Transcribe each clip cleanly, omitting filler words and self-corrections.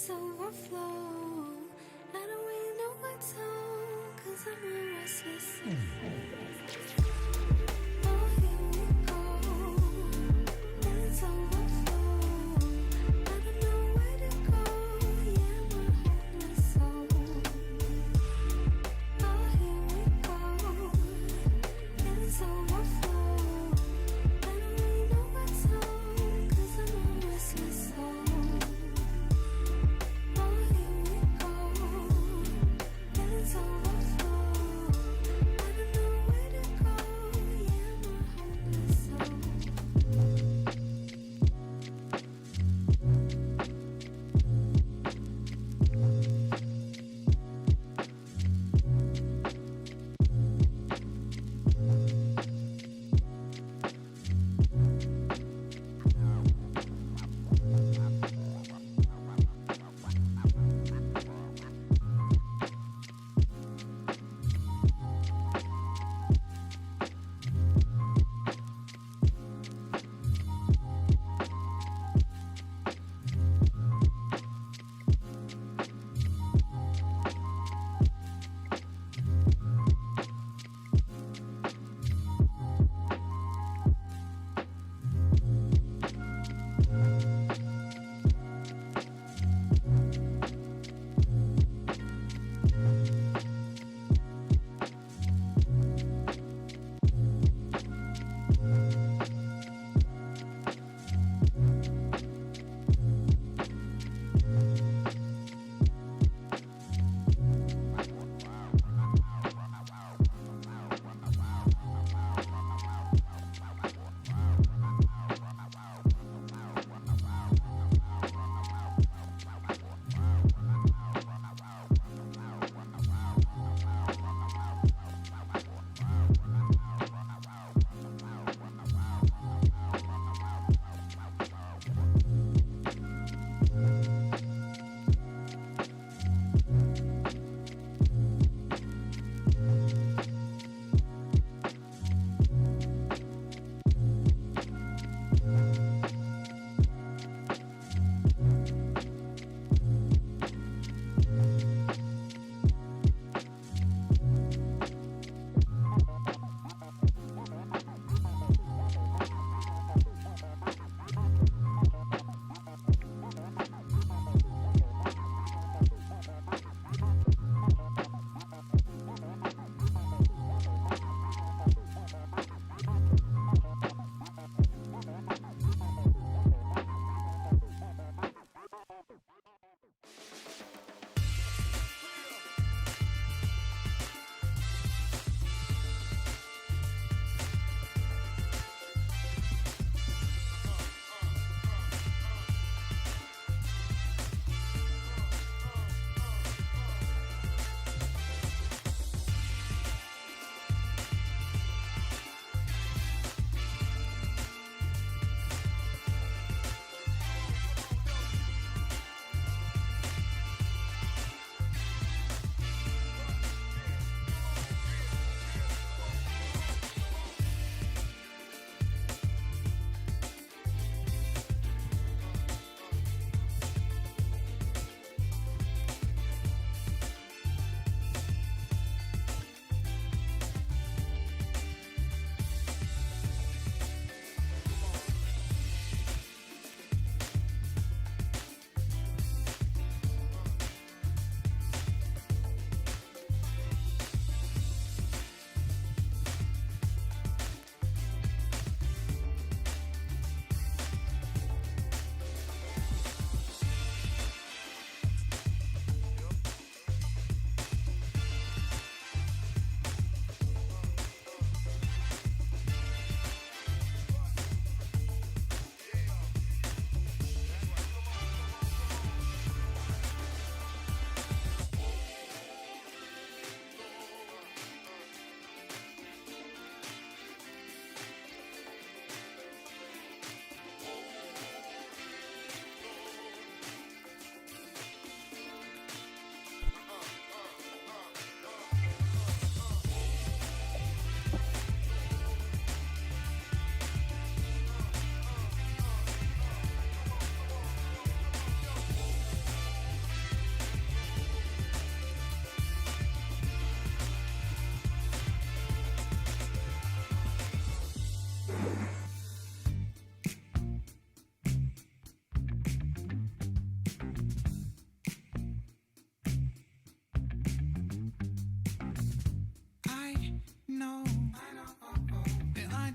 Overflow. I don't know where to go.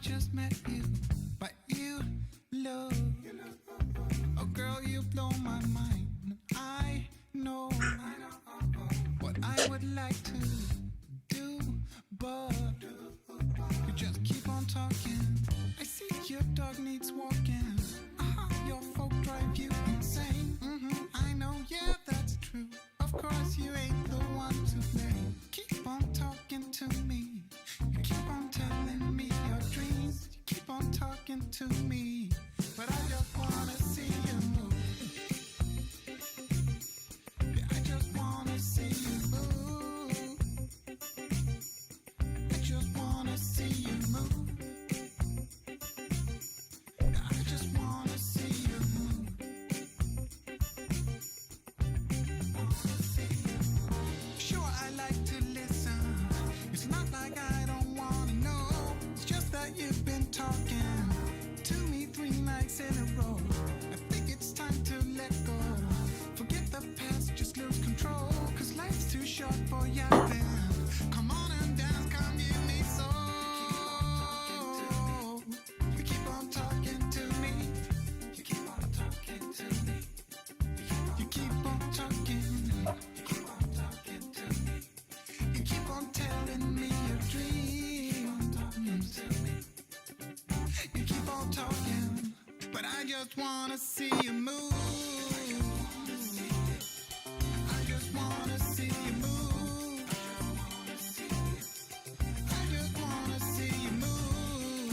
just met you, but you look. Oh, girl, you blow my mind. I know what I would like to do, but you just keep on talking. I see your dog needs walking. Your folk drive you insane. I know, yeah, that's true. Of course, you ain't the one to blame. Keep on talking to me. You keep on telling me your dreams. You keep on talking to me, but I just wanna see you move. Yeah, I just wanna see you move. I just wanna see you move. Yeah, I just wanna see you move. Sure, I like to listen. It's not like I don't wanna know. It's just that you've been talking to me 3 nights in a row. I think it's time to let go. Forget the past, just lose control. 'Cause life's too short for yapping. Come on and dance, come give me soul. You keep on talking to me. You keep on talking to me. You keep on talking. You keep on talking to me. You keep on telling me your dreams. You keep on talking, but I just wanna see you move. I just wanna see you move. I just wanna see you move.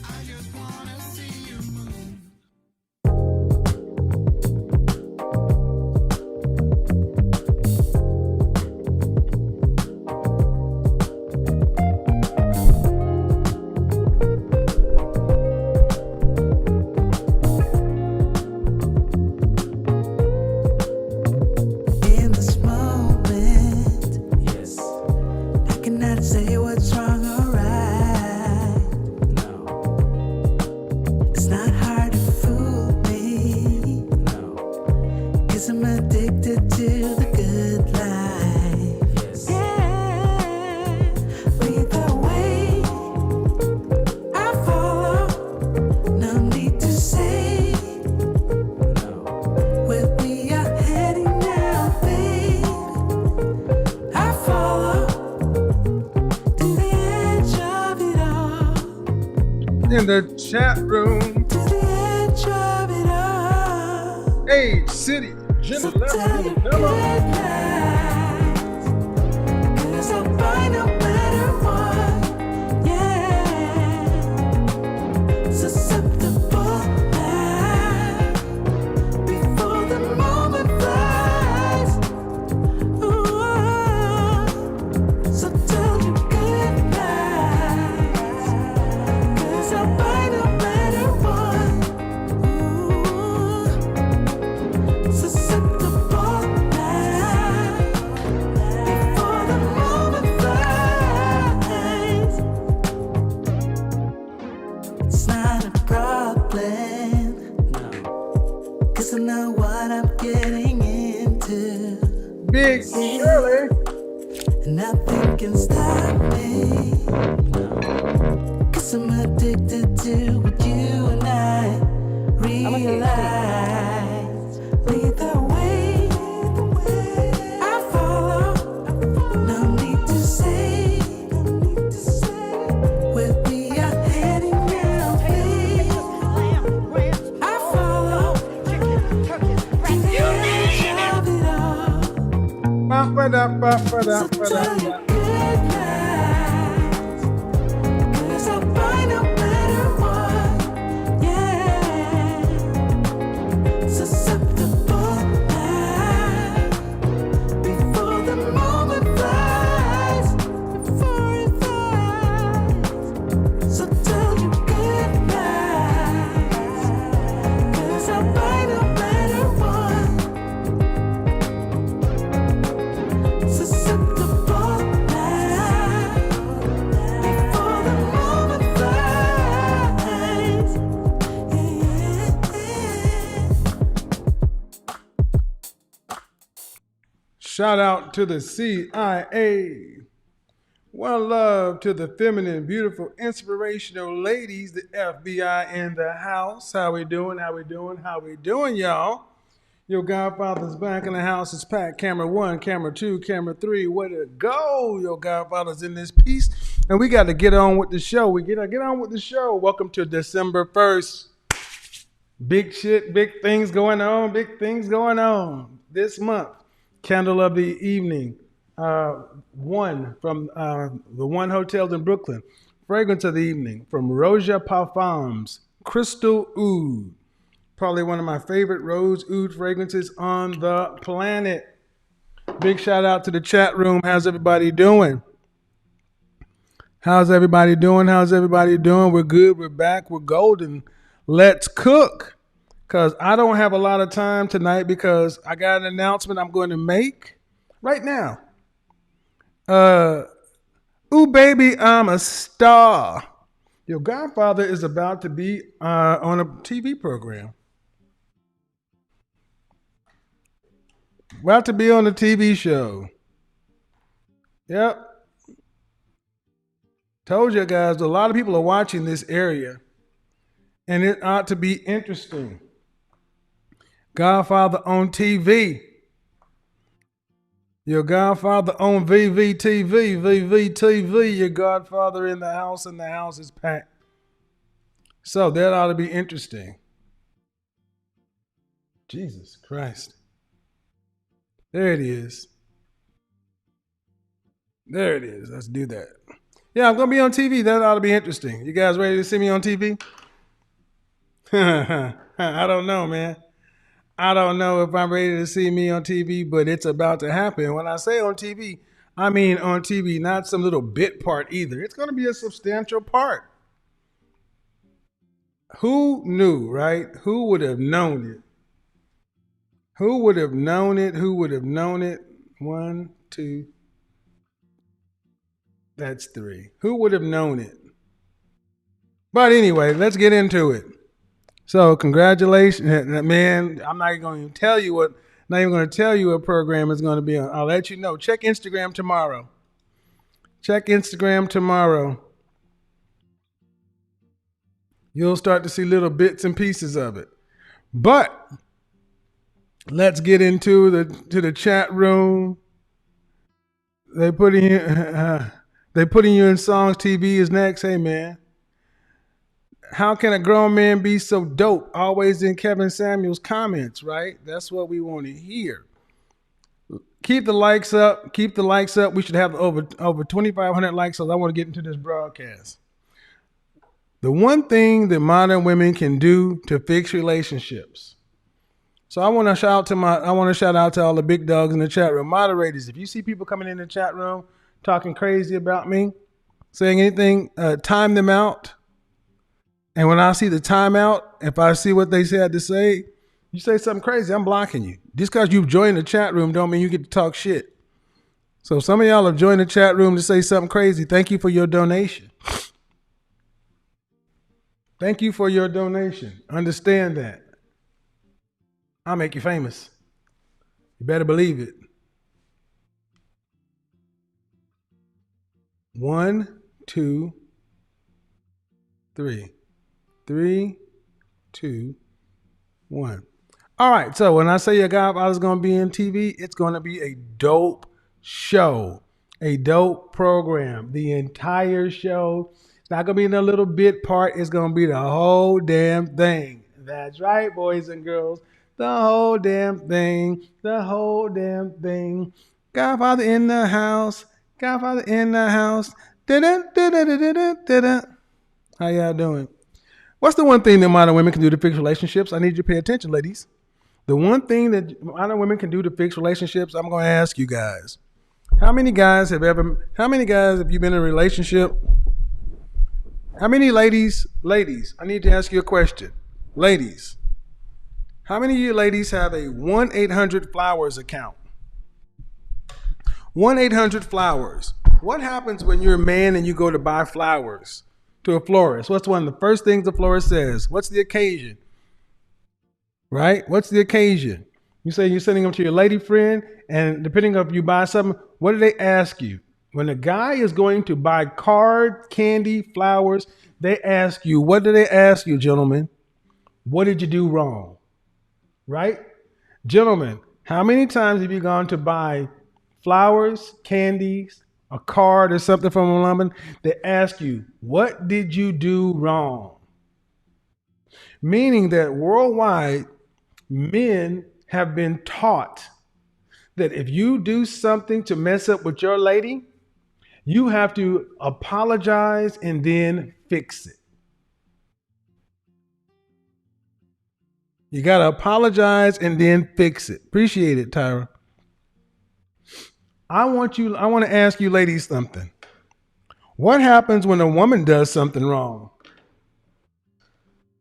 I just wanna see you move. In this moment, Yes. I cannot say what's wrong or right. No. It's not hard to fool me, No. 'cause I'm addicted to the good life. Yes. Yeah, lead the way, I follow. No need to say No. where we are heading now, babe. I follow to the edge of it all, In the chat room, to the edge of it all. Age City, Jimmy So tell Left you in the good middle. night, 'cause I'll buy no matter what. Yeah, susceptible now, before the moment flies. Ooh, so tell you good night, 'cause I'll buy no matter what. Ooh, susceptible now, before the moment flies. It's not a problem, No. 'cause I know what I'm getting into, Big Shirley, and nothing can stop me, 'cause I'm addicted to what you and I realize. Lead the way, I follow. No need to say where we are heading now, babe. I follow to the edge of it all. ba-ba-da-ba-ba-da-ba-da. So tell you good night, 'cause I'll buy no matter what. Yeah, susceptible now, before the moment flies, before it flies. So tell you good night, 'cause I'll buy no matter what. Susceptible Shout out to the CIA. One love to the feminine, beautiful, inspirational ladies, the FBI in the house. How we doing? How we doing? How we doing, y'all? Your Godfather's back in the house. It's packed. Camera 1, camera 2, camera 3. Way to go. Your Godfather's in this piece. And we got to get on with the show. We got to get on with the show. Welcome to December 1st. Big shit, big things going on. Big things going on this month. Candle of the evening. One from the One Hotels in Brooklyn. Fragrance of the evening from Roja Parfums. Crystal Oud. Probably one of my favorite rose oud fragrances on the planet. Big shout out to the chat room. How's everybody doing? How's everybody doing? How's everybody doing? We're good. We're back. We're golden. Let's cook. Because I don't have a lot of time tonight because I got an announcement I'm going to make right now. Ooh, baby, I'm a star. Your Godfather is about to be on a TV program. About to be on a TV show. Yep. Told you guys, a lot of people are watching this area. And it ought to be interesting. Godfather on TV. Your Godfather on VVTV. VVTV. Your Godfather in the house and the house is packed. So that ought to be interesting. Jesus Christ. There it is. There it is. Let's do that. Yeah, I'm going to be on TV. That ought to be interesting. You guys ready to see me on TV? I don't know, man. I don't know if I'm ready to see me on TV, but it's about to happen. When I say on TV, I mean on TV, not some little bit part either. It's going to be a substantial part. Who knew, right? Who would have known it? Who would have known it? Who would have known it? 1, 2. That's 3. Who would have known it? But anyway, let's get into it. So congratulations, man. I'm not even going to tell you what program is going to be on. I'll let you know. Check Instagram tomorrow. You'll start to see little bits and pieces of it. But let's get into the chat room. They putting you in songs. TV is next. Hey man. How can a grown man be so dope? Always in Kevin Samuels' comments, right? That's what we want to hear. Keep the likes up. We should have over 2,500 likes, so I want to get into this broadcast. The one thing that modern women can do to fix relationships. So I want to shout out to all the big dogs in the chat room. Moderators, if you see people coming in the chat room talking crazy about me, saying anything, time them out. And when I see the timeout, if I see what they had to say, you say something crazy, I'm blocking you. Just because you've joined the chat room don't mean you get to talk shit. So some of y'all have joined the chat room to say something crazy. Thank you for your donation. Thank you for your donation. Understand that. I'll make you famous. You better believe it. 1, 2, 3. 3, 2, 1. All right. So when I say your Godfather's going to be in TV, it's going to be a dope show, a dope program. The entire show. It's not going to be in a little bit part. It's going to be the whole damn thing. That's right, boys and girls. The whole damn thing. The whole damn thing. Godfather in the house. Godfather in the house. Da-da-da-da-da-da-da-da. How y'all doing? What's the one thing that modern women can do to fix relationships? I need you to pay attention, ladies. The one thing that modern women can do to fix relationships, I'm going to ask you guys. How many guys have you been in a relationship? How many ladies, I need to ask you a question. Ladies, how many of you ladies have a 1-800-Flowers account? 1-800-Flowers. What happens when you're a man and you go to buy flowers to a florist? What's one of the first things the florist says? What's the occasion? Right? What's the occasion? You say you're sending them to your lady friend, and depending on if you buy something, what do they ask you? When a guy is going to buy cards, candy, flowers, they ask you, what do they ask you, gentlemen? What did you do wrong? Right? Gentlemen, how many times have you gone to buy flowers, candies, a card, or something from a woman? They ask you, what did you do wrong? Meaning that worldwide, men have been taught that if you do something to mess up with your lady, you have to apologize and then fix it. You got to apologize and then fix it. Appreciate it, Tyra. I want to ask you ladies something. What happens when a woman does something wrong?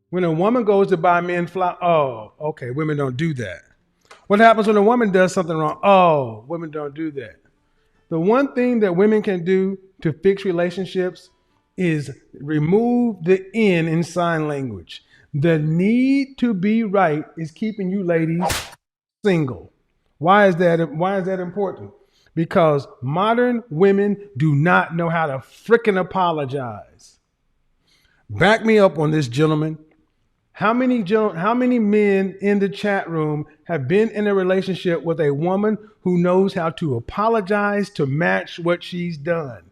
When a woman goes to buy men flowers, oh, okay, women don't do that. What happens when a woman does something wrong? Oh, women don't do that. The one thing that women can do to fix relationships is remove the N in sign language. The need to be right is keeping you ladies single. Why is that important? Because modern women do not know how to frickin' apologize. Back me up on this, gentlemen. How many men in the chat room have been in a relationship with a woman who knows how to apologize to match what she's done?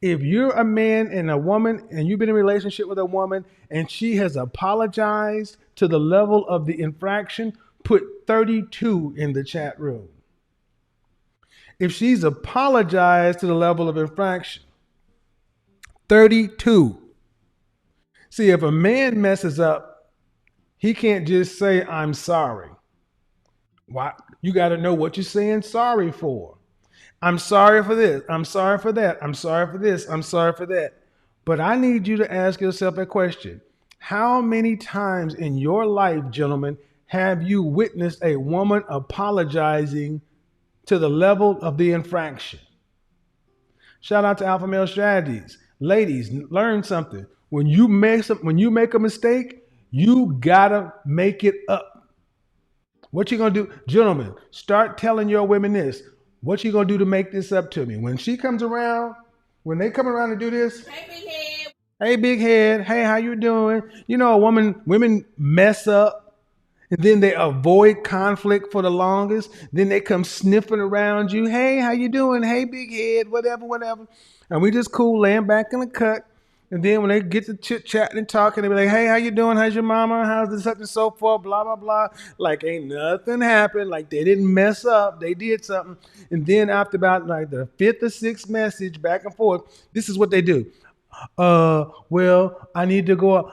If you're a man and a woman and you've been in a relationship with a woman and she has apologized to the level of the infraction, put 32 in the chat room. If she's apologized to the level of infraction, 32. See, if a man messes up, he can't just say, I'm sorry. Why? You got to know what you're saying sorry for. I'm sorry for this. I'm sorry for that. I'm sorry for this. I'm sorry for that. But I need you to ask yourself a question. How many times in your life, gentlemen, have you witnessed a woman apologizing to the level of the infraction? Shout out to Alpha Male Strategies. Ladies, learn something. When you make a mistake, you gotta make it up. What you gonna do, gentlemen? Start telling your women this. What you gonna do to make this up to me? When she comes around, when they come around to do this, hey big head, hey big head, hey how you doing? You know, women mess up. And then they avoid conflict for the longest. Then they come sniffing around you. Hey, how you doing? Hey, big head, whatever, whatever. And we just cool, laying back in the cut. And then when they get to chit chatting and talking, they be like, hey, how you doing? How's your mama? How's this, such and so forth? Blah, blah, blah. Like ain't nothing happened. Like they didn't mess up. They did something. And then after about like the fifth or sixth message back and forth, this is what they do. Well, I need to go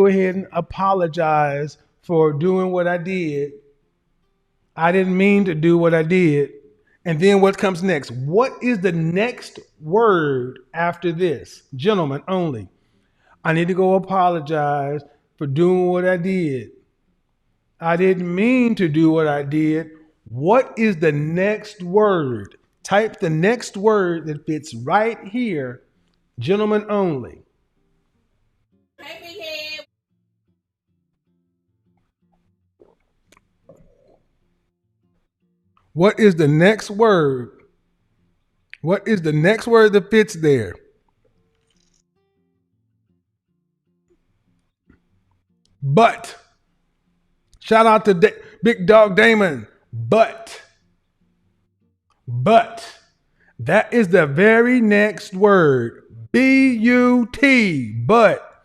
ahead and apologize for doing what I did. I didn't mean to do what I did. And then what comes next? What is the next word after this? Gentlemen only. I need to go apologize for doing what I did. I didn't mean to do what I did. What is the next word? Type the next word that fits right here. Gentlemen only. What is the next word? What is the next word that fits there? But. Shout out to Big Dog Damon. But. That is the very next word. B-U-T. But.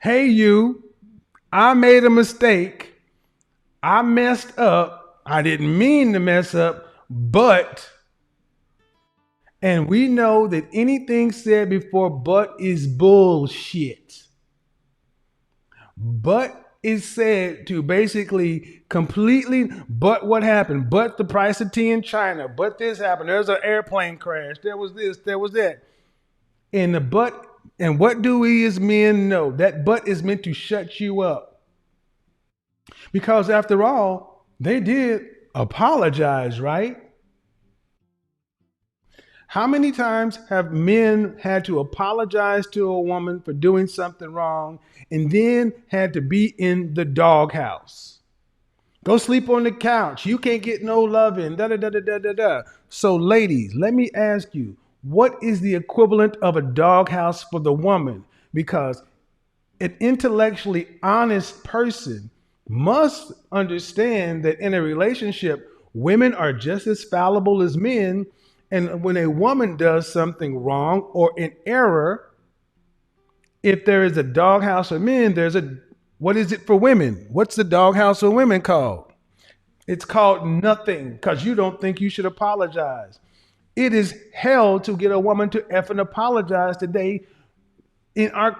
Hey, you. I made a mistake. I messed up. I didn't mean to mess up, but. And we know that anything said before but is bullshit. But is said to basically completely, but what happened? But the price of tea in China. But this happened. There's an airplane crash. There was this. There was that. And the but, and what do we as men know? That but is meant to shut you up. Because after all, they did apologize, right? How many times have men had to apologize to a woman for doing something wrong and then had to be in the doghouse? Go sleep on the couch. You can't get no loving. Da da da da da da da. So, ladies, let me ask you, what is the equivalent of a doghouse for the woman? Because an intellectually honest person must understand that in a relationship, women are just as fallible as men. And when a woman does something wrong or in error, if there is a doghouse for men, there's a what is it for women? What's the doghouse for women called? It's called nothing because you don't think you should apologize. It is hell to get a woman to effing apologize today in our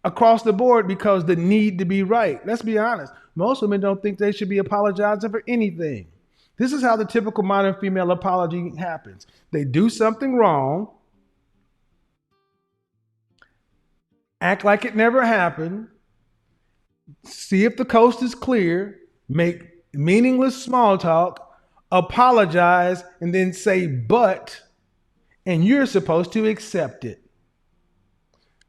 across the board because the need to be right. Let's be honest. Most women don't think they should be apologizing for anything. This is how the typical modern female apology happens. They do something wrong, act like it never happened, see if the coast is clear, make meaningless small talk, apologize, and then say, but, and you're supposed to accept it.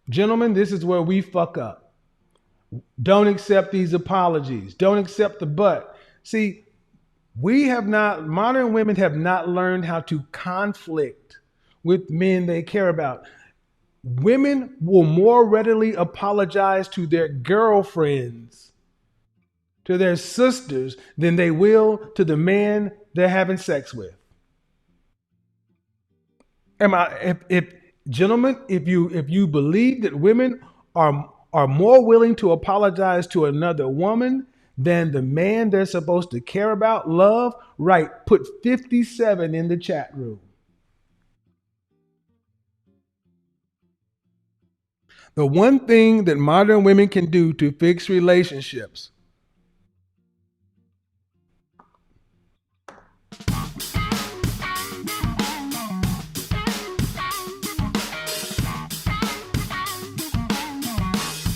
Gentlemen, this is where we fuck up. Don't accept these apologies. Don't accept the but. See, modern women have not learned how to conflict with men they care about. Women will more readily apologize to their girlfriends, to their sisters, than they will to the man they're having sex with. If gentlemen, if you believe that women are more willing to apologize to another woman than the man they're supposed to care about, love, right, put 57 in the chat room. The one thing that modern women can do to fix relationships.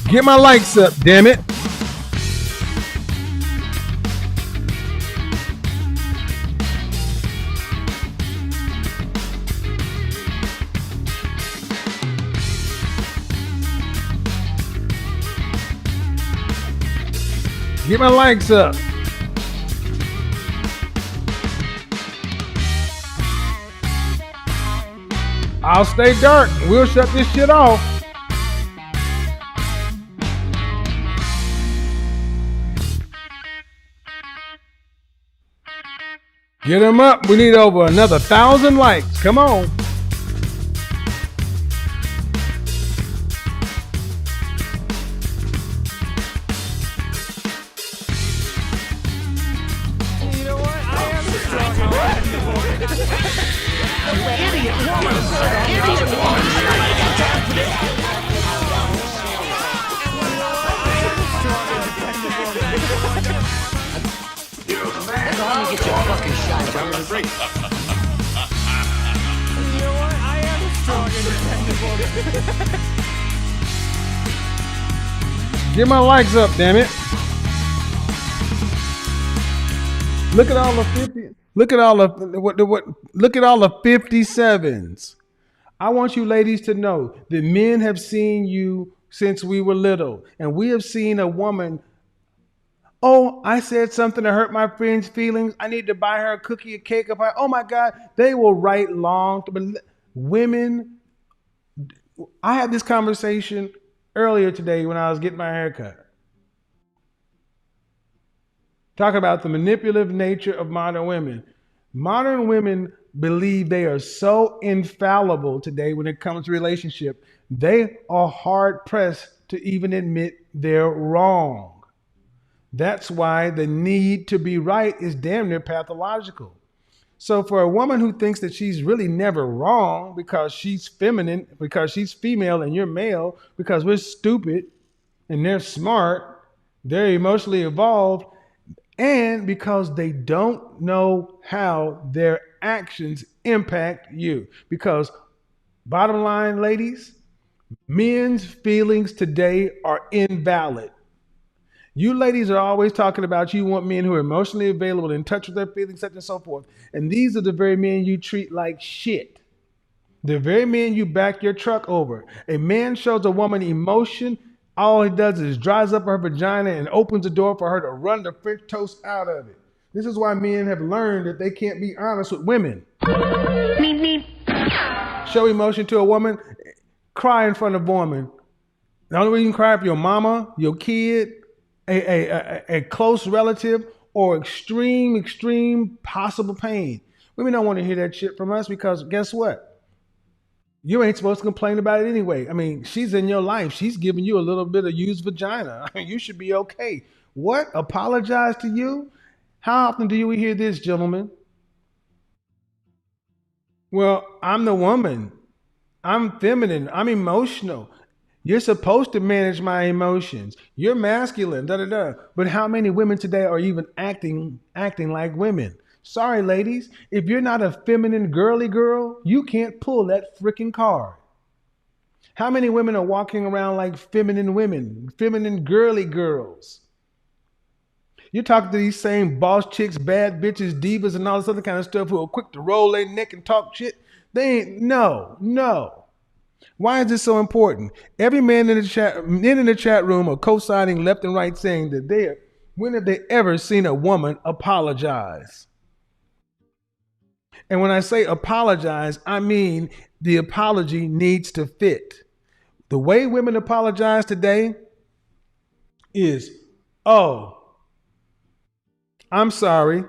Get my likes up, damn it. Get my likes up. I'll stay dark. We'll shut this shit off. Get them up. We need over another 1,000 likes. Come on. Get my likes up, damn it. Look at all the 50. Look at all the look at all the 57s. I want you ladies to know that men have seen you since we were little, and we have seen a woman. Oh, I said something to hurt my friend's feelings. I need to buy her a cookie, a cake. Oh my God, they will write long. Women, I had this conversation earlier today when I was getting my hair cut. Talk about the manipulative nature of modern women. Modern women believe they are so infallible today when it comes to relationship. They are hard pressed to even admit they're wrong. That's why the need to be right is damn near pathological. So for a woman who thinks that she's really never wrong because she's feminine, because she's female and you're male, because we're stupid and they're smart, they're emotionally evolved, and because they don't know how their actions impact you. Because bottom line, ladies, men's feelings today are invalid. You ladies are always talking about you want men who are emotionally available, in touch with their feelings, such and so forth. And these are the very men you treat like shit. The very men you back your truck over. A man shows a woman emotion, All it does is dries up her vagina and opens the door for her to run the French toast out of it. This is why men have learned that they can't be honest with women. Show emotion to a woman, cry in front of a woman. The only way you can cry for your mama, your kid, a close relative, or extreme possible pain. Women don't want to hear that shit from us because guess what? You ain't supposed to complain about it anyway. I mean, she's in your life. She's giving you a little bit of used vagina. I mean, you should be okay. What? Apologize to you? How often do you hear this, gentlemen? Well, I'm the woman. I'm feminine. I'm emotional. You're supposed to manage my emotions. You're masculine, da da da. But how many women today are even acting like women? Sorry, ladies. If you're not a feminine girly girl, you can't pull that freaking card. How many women are walking around like feminine women, feminine girly girls? You're talking to these same boss chicks, bad bitches, divas, and all this other kind of stuff who are quick to roll their neck and talk shit. They ain't, no. Why is this so important? Every man in the chat room are co-signing left and right saying that when have they ever seen a woman apologize? And when I say apologize, I mean the apology needs to fit. The way women apologize today is, oh, I'm sorry.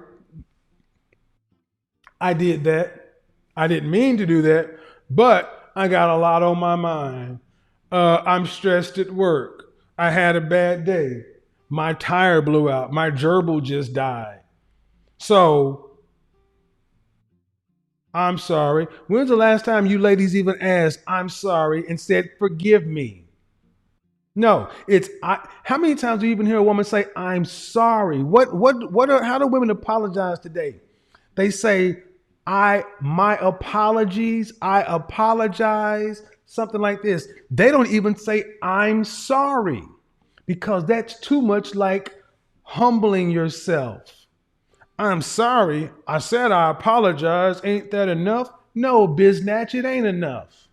I did that. I didn't mean to do that, but I got a lot on my mind. I'm stressed at work. I had a bad day. My tire blew out. My gerbil just died. So, I'm sorry. When's the last time you ladies even asked, I'm sorry, and said, forgive me? No, it's I. How many times do you even hear a woman say, I'm sorry? How do women apologize today? They say, my apologies, I apologize, something like this. They don't even say, I'm sorry, because that's too much like humbling yourself. I'm sorry. I said I apologize. Ain't that enough? No, biznatch, it ain't enough.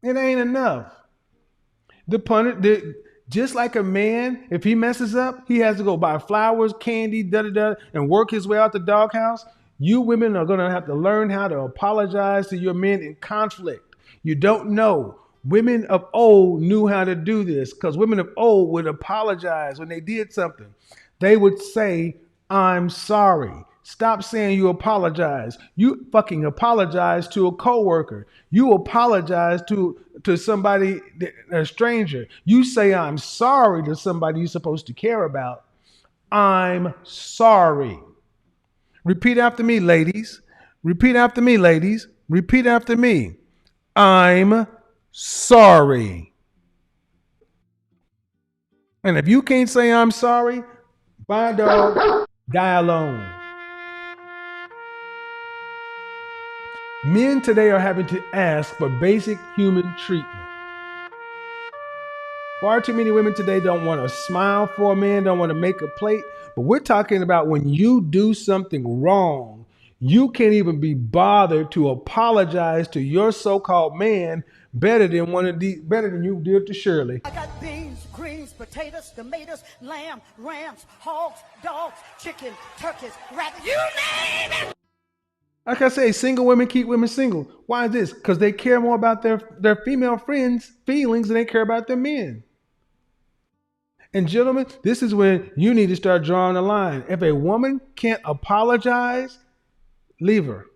It ain't enough. Just like a man, if he messes up, he has to go buy flowers, candy, da da da, and work his way out the doghouse. You women are gonna have to learn how to apologize to your men in conflict. You don't know. Women of old knew how to do this because women of old would apologize when they did something. They would say, I'm sorry. Stop saying you apologize. You fucking apologize to a coworker. You apologize to somebody, a stranger. You say I'm sorry to somebody you're supposed to care about. I'm sorry. Repeat after me, ladies. Repeat after me, ladies. Repeat after me. I'm sorry. And if you can't say I'm sorry, bye dog, die alone. Men today are having to ask for basic human treatment. Far too many women today don't want to smile for a man, don't want to make a plate. But we're talking about when you do something wrong, you can't even be bothered to apologize to your so-called man better than you did to Shirley. I got beans, greens, potatoes, tomatoes, lamb, rams, hogs, dogs, chicken, turkeys, rabbits, you name it! Like I say, single women keep women single. Why is this? Because they care more about their female friends' feelings than they care about their men. And gentlemen, this is when you need to start drawing a line. If a woman can't apologize, leave her.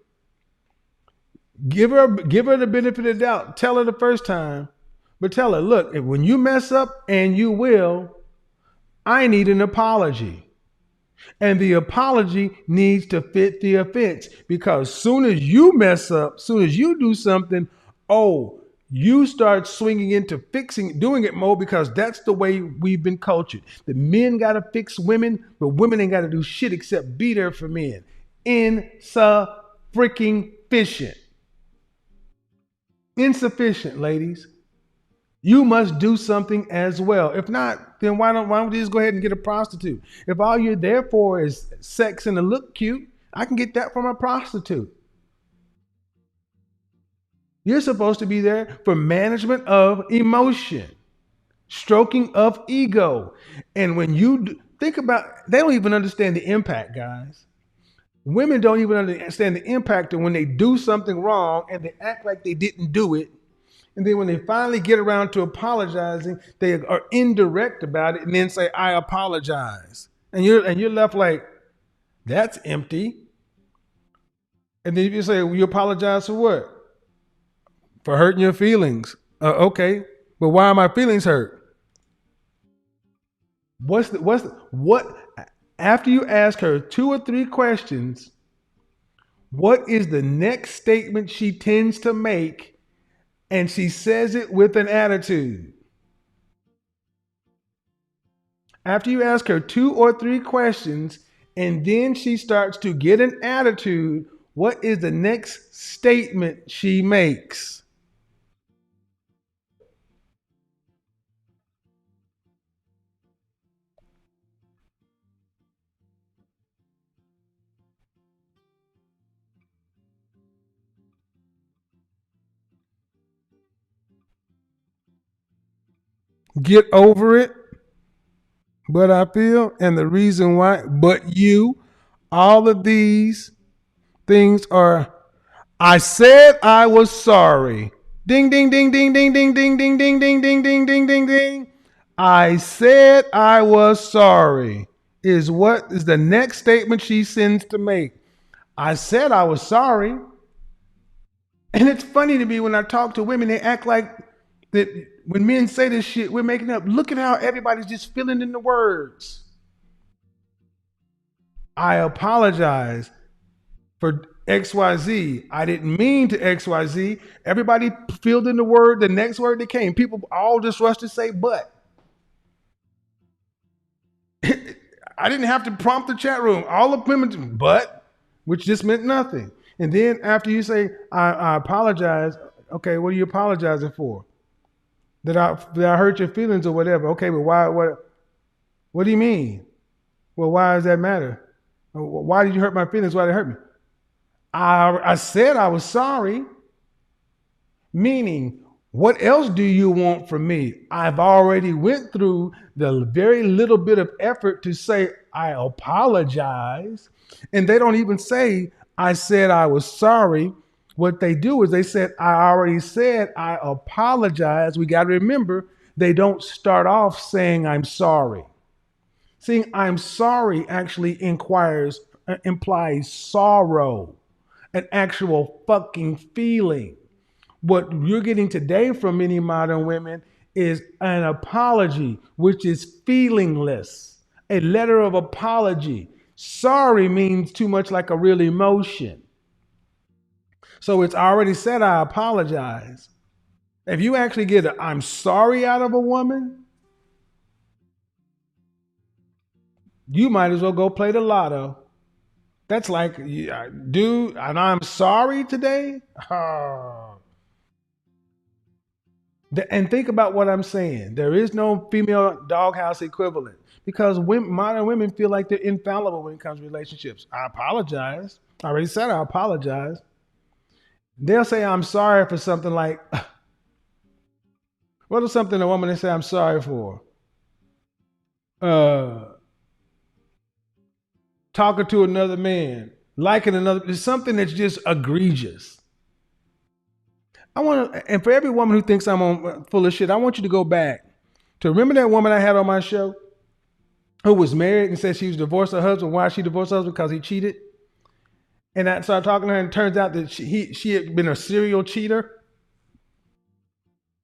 Give her the benefit of the doubt. Tell her the first time, but tell her, look, when you mess up, and you will, I need an apology. And the apology needs to fit the offense, because soon as you mess up, soon as you do something, you start swinging into doing it more, because that's the way we've been cultured. The men got to fix women, but women ain't got to do shit except be there for men. Insufficient, ladies. You must do something as well. If not, then why don't we just go ahead and get a prostitute? If all you're there for is sex and to look cute, I can get that from a prostitute. You're supposed to be there for management of emotion. Stroking of ego. And when you think about, they don't even understand the impact, guys. Women don't even understand the impact of when they do something wrong and they act like they didn't do it. And then when they finally get around to apologizing, they are indirect about it and then say, I apologize. And you're left like, that's empty. And then you say, well, you apologize for what? For hurting your feelings. Okay. But why are my feelings hurt? What after you ask her two or three questions, what is the next statement she tends to make? And she says it with an attitude. After you ask her two or three questions, and then she starts to get an attitude, what is the next statement she makes? Get over it. But I feel, and the reason why, but you, all of these things are, I said I was sorry. Ding, ding, ding, ding, ding, ding, ding, ding, ding, ding, ding, ding, ding, ding, ding. I said I was sorry is what is the next statement she sends to make. I said I was sorry. And it's funny to me when I talk to women, they act like that when men say this shit, we're making up. Look at how everybody's just filling in the words. I apologize for XYZ. I didn't mean to XYZ. Everybody filled in the word, the next word that came. People all just rushed to say, but. I didn't have to prompt the chat room. All the women, but, which just meant nothing. And then after you say, I apologize, okay, what are you apologizing for? That I hurt your feelings or whatever. Okay, but why, what do you mean? Well, why does that matter? Why did you hurt my feelings? Why did it hurt me? I said I was sorry. Meaning, what else do you want from me? I've already went through the very little bit of effort to say I apologize. And they don't even say I said I was sorry. What they do is they said, I already said I apologize. We got to remember, they don't start off saying I'm sorry. Saying I'm sorry actually implies sorrow, an actual fucking feeling. What you're getting today from many modern women is an apology, which is feelingless, a letter of apology. Sorry means too much like a real emotion. So it's already said, I apologize. If you actually get a I'm sorry out of a woman, you might as well go play the lotto. That's like, dude, and I'm sorry today. And think about what I'm saying. There is no female doghouse equivalent because modern women feel like they're infallible when it comes to relationships. I apologize. I already said I apologize. They'll say I'm sorry for something like, what is something a woman they say I'm sorry for? Talking to another man, liking another, it's something that's just egregious. And for every woman who thinks I'm full of shit, I want you to go back to remember that woman I had on my show who was married and said she was divorced her husband. Why she divorced her husband? Because he cheated. And I started talking to her, and it turns out that she had been a serial cheater.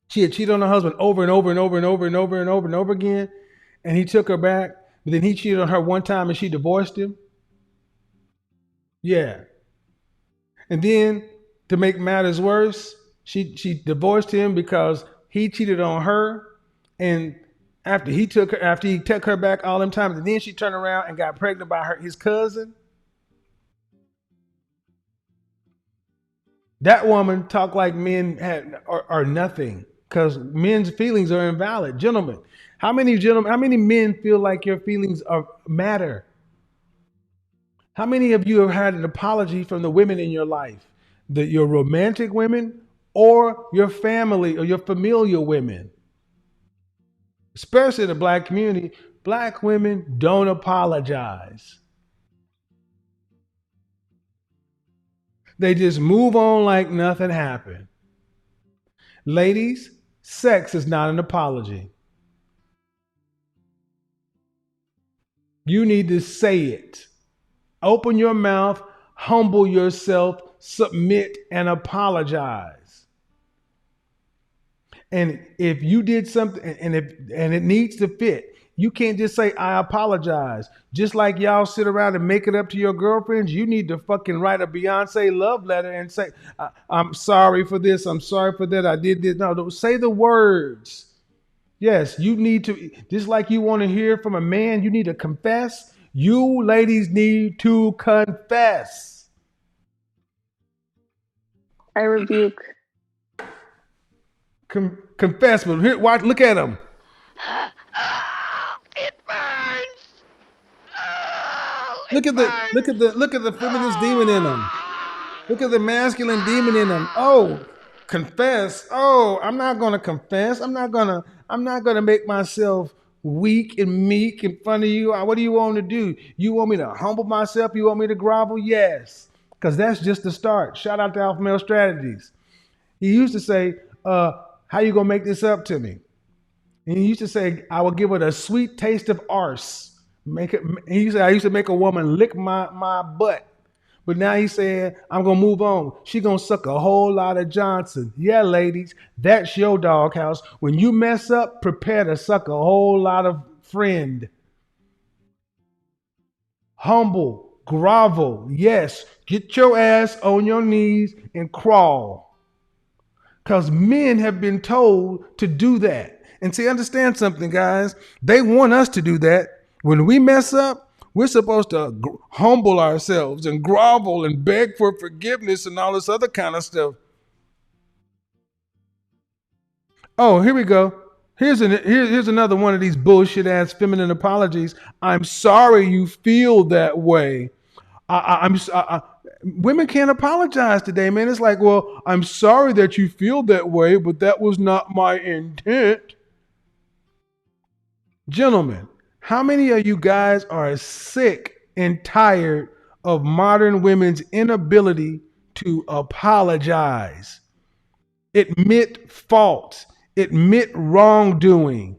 She had cheated on her husband over and over and over and over and over and over and over again. And he took her back, but then he cheated on her one time and she divorced him. Yeah. And then to make matters worse, she divorced him because he cheated on her. And after he took her back all them times, and then she turned around and got pregnant by his cousin. That woman talked like men are nothing because men's feelings are invalid. Gentlemen, how many men feel like your feelings matter? How many of you have had an apology from the women in your life? Your romantic women or your family or your familial women? especially the black community, black women don't apologize. They just move on like nothing happened. Ladies, sex is not an apology. You need to say it. Open your mouth, humble yourself, submit, and apologize. And if you did something and it needs to fit, you can't just say I apologize. Just like y'all sit around and make it up to your girlfriends, you need to fucking write a Beyonce love letter and say I'm sorry for this, I'm sorry for that, I did this. No, don't say the words. Yes, you need to, just like you want to hear from a man, you need to confess. You ladies need to confess. I rebuke. Confess, but here, watch, look at them. It burns. Oh, Look it at the burns. look at the feminist demon in them. Look at the masculine demon in them. Oh, confess. Oh, I'm not gonna confess. I'm not gonna make myself weak and meek in front of you. What do you want to do? You want me to humble myself? You want me to grovel? Yes. Because that's just the start. Shout out to Alpha Male Strategies. He used to say, how you gonna make this up to me? And he used to say, I will give it a sweet taste of arse. Make it. He said, I used to make a woman lick my butt. But now he's saying, I'm gonna move on. She gonna suck a whole lot of Johnson. Yeah, ladies, that's your doghouse. When you mess up, prepare to suck a whole lot of friend. Humble, grovel. Yes, get your ass on your knees and crawl. Because men have been told to do that. And see, understand something, guys. They want us to do that. When we mess up, we're supposed to humble ourselves and grovel and beg for forgiveness and all this other kind of stuff. Oh, here we go. Here's another one of these bullshit ass feminine apologies. I'm sorry you feel that way. Women can't apologize today, man. It's like, well, I'm sorry that you feel that way, but that was not my intent. Gentlemen, how many of you guys are sick and tired of modern women's inability to apologize, admit faults, admit wrongdoing,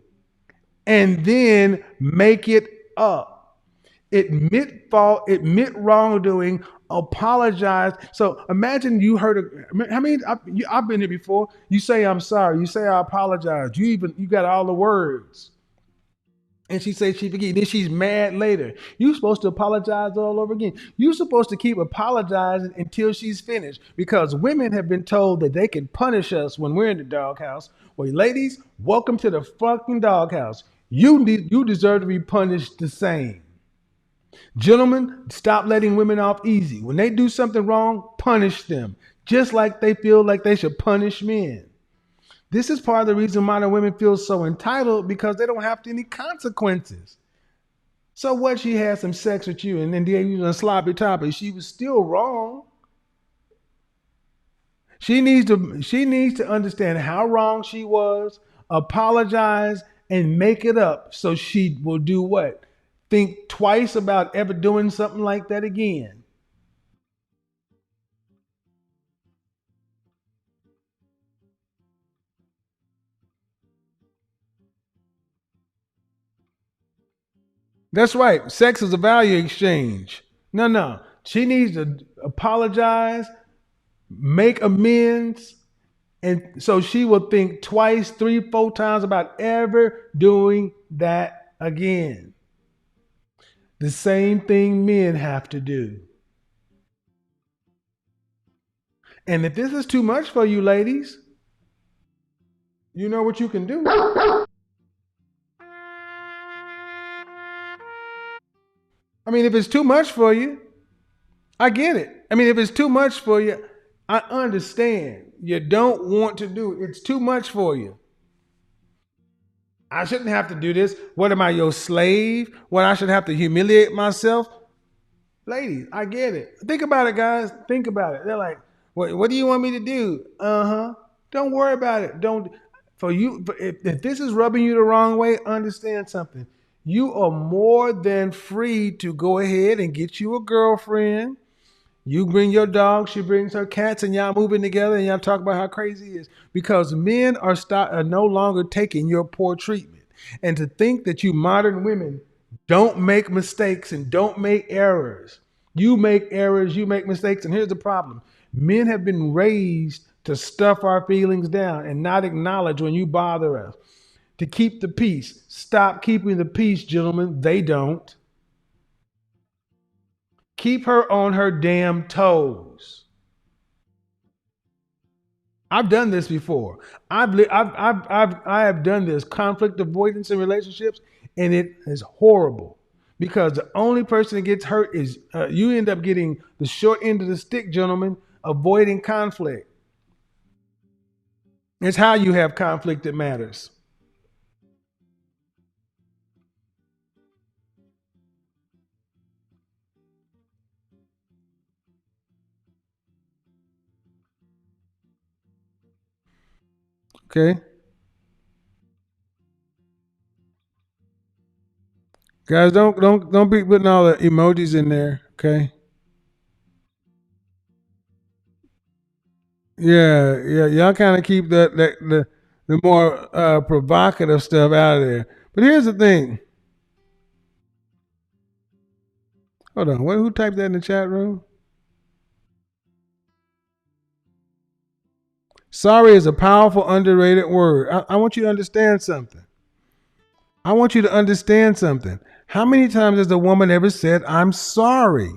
and then make it up? Admit fault, admit wrongdoing, apologize. So imagine you heard how many I've been here before. You say I'm sorry, you say I apologize. You got all the words. And she says she forget. Then she's mad later. You're supposed to apologize all over again. You're supposed to keep apologizing until she's finished. Because women have been told that they can punish us when we're in the doghouse. Well, ladies, welcome to the fucking doghouse. You deserve to be punished the same. Gentlemen, stop letting women off easy. When they do something wrong, punish them. Just like they feel like they should punish men. This is part of the reason modern women feel so entitled, because they don't have any consequences. So what, she had some sex with you and then gave you a sloppy toppy, she was still wrong. She needs to understand how wrong she was, apologize, and make it up, so she will do what? Think twice about ever doing something like that again. That's right. Sex is a value exchange. No. She needs to apologize, make amends, and so she will think twice, 3, 4 times about ever doing that again. The same thing men have to do. And if this is too much for you, ladies, you know what you can do. I mean, if it's too much for you, I get it. I mean, if it's too much for you, I understand. You don't want to do it. It's too much for you. I shouldn't have to do this. What, am I, your slave? What, I should have to humiliate myself? Ladies, I get it. Think about it, guys. Think about it. They're like, what do you want me to do? Uh-huh. Don't worry about it. Don't. For you, if this is rubbing you the wrong way, understand something. You are more than free to go ahead and get you a girlfriend. You bring your dog, she brings her cats, and y'all moving together, and y'all talk about how crazy it is. Because men are no longer taking your poor treatment. And to think that you modern women don't make mistakes and don't make errors. You make errors, you make mistakes, and here's the problem. Men have been raised to stuff our feelings down and not acknowledge when you bother us. To keep the peace. Stop keeping the peace, gentlemen. They don't. Keep her on her damn toes. I've done this before. I have done this conflict avoidance in relationships, and it is horrible because the only person that gets hurt is you end up getting the short end of the stick, gentlemen. Avoiding conflict. It's how you have conflict that matters. Okay, guys, don't be putting all the emojis in there. Okay. Yeah, yeah, y'all kind of keep the more provocative stuff out of there. But here's the thing. Hold on. Who typed that in the chat room? Sorry is a powerful, underrated word. I want you to understand something. I want you to understand something. How many times has a woman ever said, I'm sorry?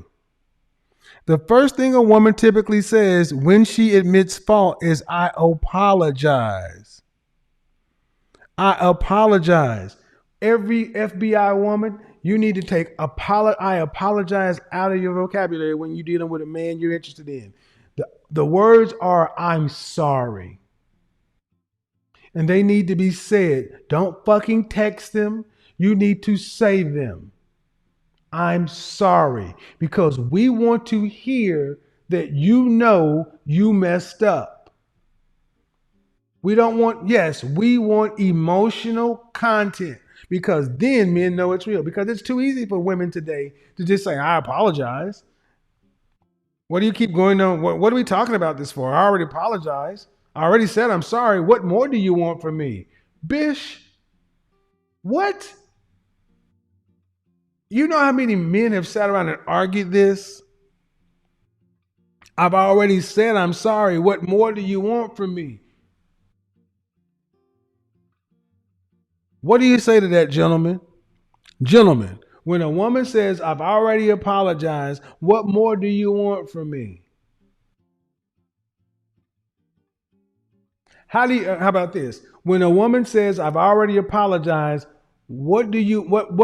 The first thing a woman typically says when she admits fault is, I apologize. I apologize. Every FBI woman, you need to take I apologize out of your vocabulary when you're dealing with a man you're interested in. The words are, I'm sorry. And they need to be said. Don't fucking text them. You need to say them. I'm sorry. Because we want to hear that you know you messed up. We don't want, yes, we want emotional content because then men know it's real. Because it's too easy for women today to just say, I apologize. What do you keep going on? What are we talking about this for? I already apologized. I already said I'm sorry. What more do you want from me? Bish, what? You know how many men have sat around and argued this? I've already said I'm sorry. What more do you want from me? What do you say to that, gentleman? Gentlemen, when a woman says, I've already apologized, what more do you want from me? How about this? When a woman says, I've already apologized, what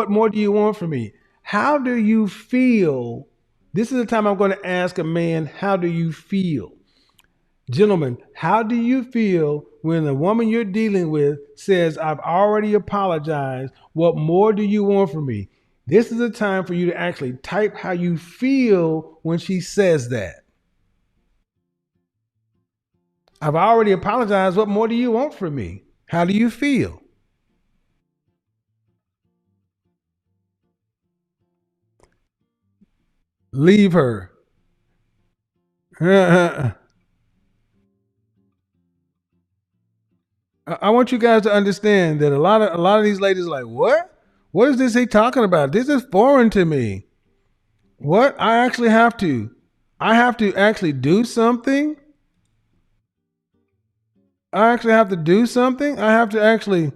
more do you want from me? How do you feel? This is the time I'm going to ask a man, how do you feel? Gentlemen, how do you feel when the woman you're dealing with says, I've already apologized? What more do you want from me? This is a time for you to actually type how you feel when she says that. I've already apologized. What more do you want from me? How do you feel? Leave her. I want you guys to understand that a lot of these ladies are like, what? What is this he talking about? This is foreign to me. What? I have to actually do something. I actually have to do something. I have to actually,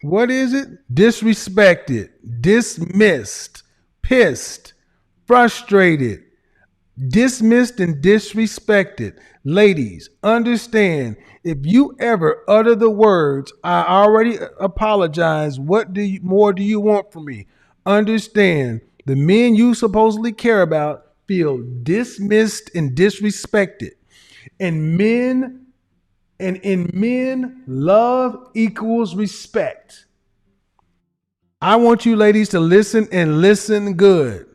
what is it? Disrespected, dismissed, pissed, frustrated, dismissed and disrespected. Ladies, understand if you ever utter the words, I already apologize, more do you want from me? Understand the men you supposedly care about feel dismissed and disrespected. And in men, love equals respect. I want you ladies to listen and listen good.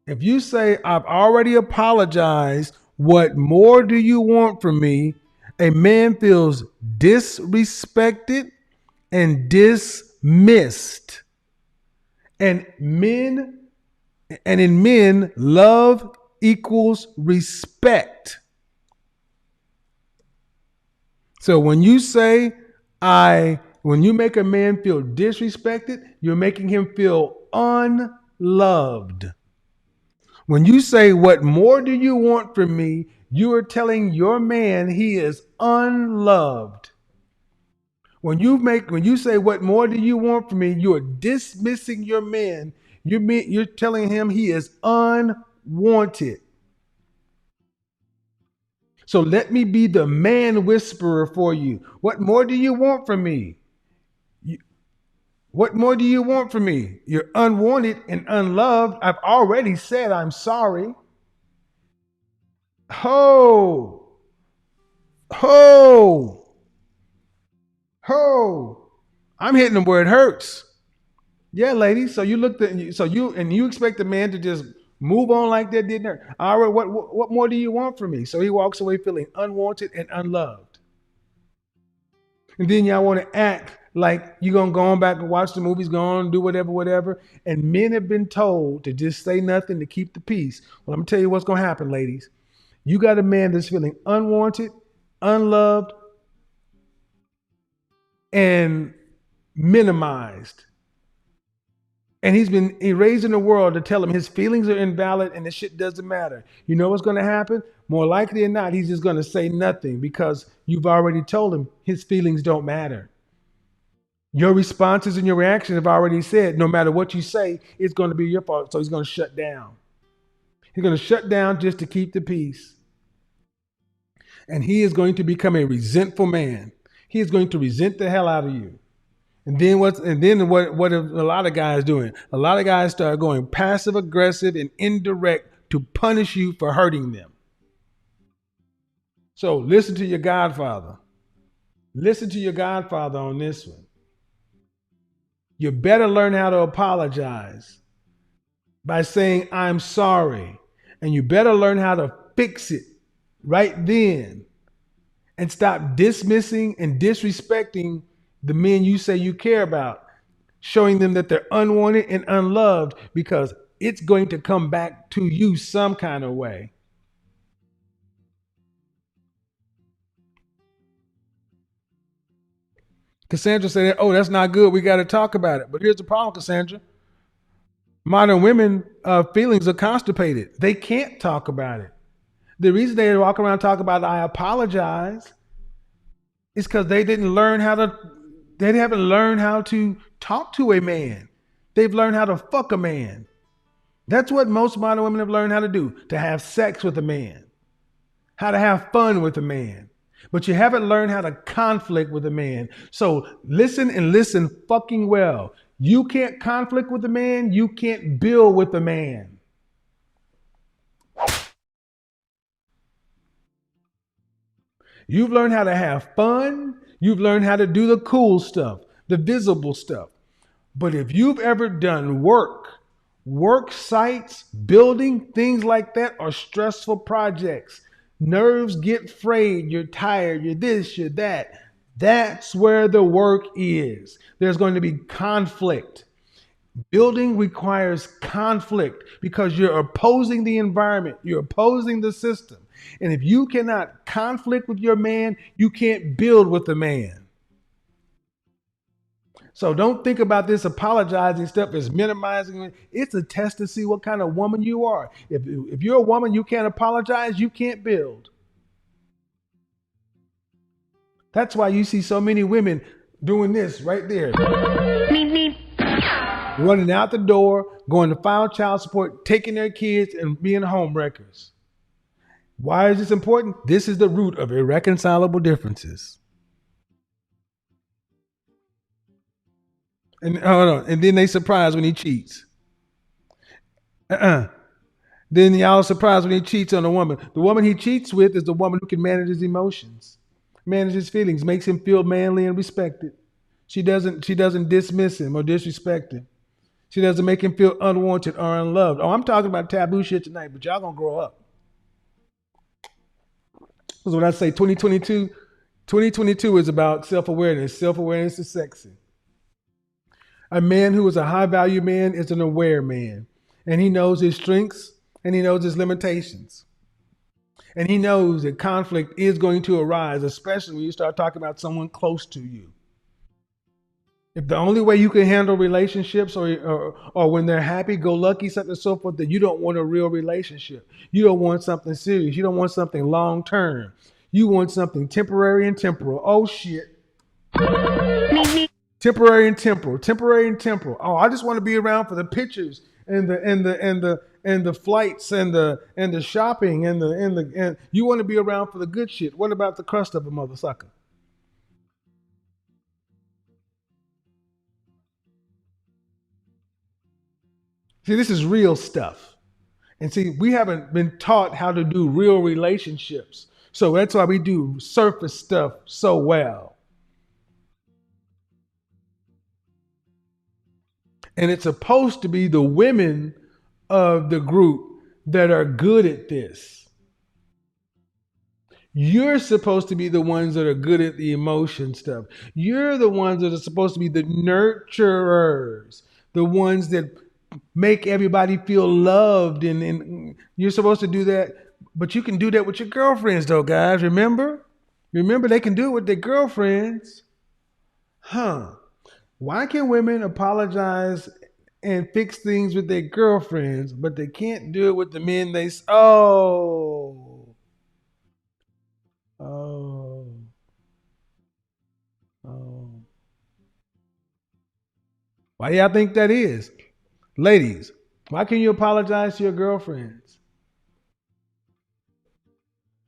If you say, I've already apologized, what more do you want from me? A man feels disrespected and dismissed. And in men, love equals respect. So when you say when you make a man feel disrespected, you're making him feel unloved. When you say, "What more do you want from me?" you are telling your man he is unloved. When you say, "What more do you want from me?" you are dismissing your man. You're telling him he is unwanted. So let me be the man whisperer for you. What more do you want from me? What more do you want from me? You're unwanted and unloved. I've already said I'm sorry. Ho, ho, ho. I'm hitting them where it hurts. Yeah, ladies. So you expect the man to just move on like that, didn't it? All right, what more do you want from me? So he walks away feeling unwanted and unloved. And then y'all want to act like you're gonna go on back and watch the movies, go on and do whatever. And men have been told to just say nothing to keep the peace. Well, I'm gonna tell you what's gonna happen, ladies. You got a man that's feeling unwanted, unloved, and minimized. And he's been raised in the world to tell him his feelings are invalid and the shit doesn't matter. You know what's going to happen? More likely than not, he's just going to say nothing because you've already told him his feelings don't matter. Your responses and your reaction have already said no matter what you say, it's going to be your fault. So he's going to shut down. He's going to shut down just to keep the peace. And he is going to become a resentful man. He is going to resent the hell out of you. And then what are a lot of guys doing? A lot of guys start going passive aggressive and indirect to punish you for hurting them. So listen to your godfather. Listen to your godfather on this one. You better learn how to apologize by saying, "I'm sorry." And you better learn how to fix it right then and stop dismissing and disrespecting the men you say you care about, showing them that they're unwanted and unloved because it's going to come back to you some kind of way. Cassandra said, "Oh, that's not good. We got to talk about it." But here's the problem, Cassandra. Modern women feelings are constipated. They can't talk about it. The reason they walk around and talk about "I apologize" is because they haven't learned how to talk to a man. They've learned how to fuck a man. That's what most modern women have learned how to do, to have sex with a man, how to have fun with a man. But you haven't learned how to conflict with a man. So listen fucking well. You can't conflict with a man. You can't build with a man. You've learned how to have fun. You've learned how to do the cool stuff, the visible stuff. But if you've ever done work sites, building, things like that are stressful projects. Nerves get frayed. You're tired. You're this, you're that. That's where the work is. There's going to be conflict. Building requires conflict because you're opposing the environment. You're opposing the system. And if you cannot conflict with your man, you can't build with the man. So don't think about this apologizing stuff as minimizing. It's a test to see what kind of woman you are. If you're a woman, you can't apologize, you can't build. That's why you see so many women doing this right there. Running out the door, going to file child support, taking their kids and being home wreckers. Why is this important? This is the root of irreconcilable differences. And hold on. And then they surprised when he cheats. Then y'all surprised when he cheats on a woman. The woman he cheats with is the woman who can manage his emotions, manage his feelings, makes him feel manly and respected. She doesn't dismiss him or disrespect him. She doesn't make him feel unwanted or unloved. Oh, I'm talking about taboo shit tonight, but y'all gonna grow up. Because when I say 2022, 2022 is about self awareness. Self awareness is sexy. A man who is a high value man is an aware man, and he knows his strengths and he knows his limitations. And he knows that conflict is going to arise, especially when you start talking about someone close to you. If the only way you can handle relationships or when they're happy go lucky, something and so forth, that you don't want a real relationship. You don't want something serious. You don't want something long term. You want something temporary and temporal. Oh shit. Temporary and temporal. Temporary and temporal. Oh, I just want to be around for the pictures and the flights and the shopping and you want to be around for the good shit. What about the crust of a mother sucker? See, this is real stuff. And see, we haven't been taught how to do real relationships. So that's why we do surface stuff so well. And it's supposed to be the women of the group that are good at this. You're supposed to be the ones that are good at the emotion stuff. You're the ones that are supposed to be the nurturers, the ones that make everybody feel loved. And you're supposed to do that. But you can do that with your girlfriends, though, guys. Remember? Remember, they can do it with their girlfriends. Huh. Why can women apologize and fix things with their girlfriends, but they can't do it with the men they. Oh. Oh. Oh. Why do y'all think that is? Ladies, why can you apologize to your girlfriends?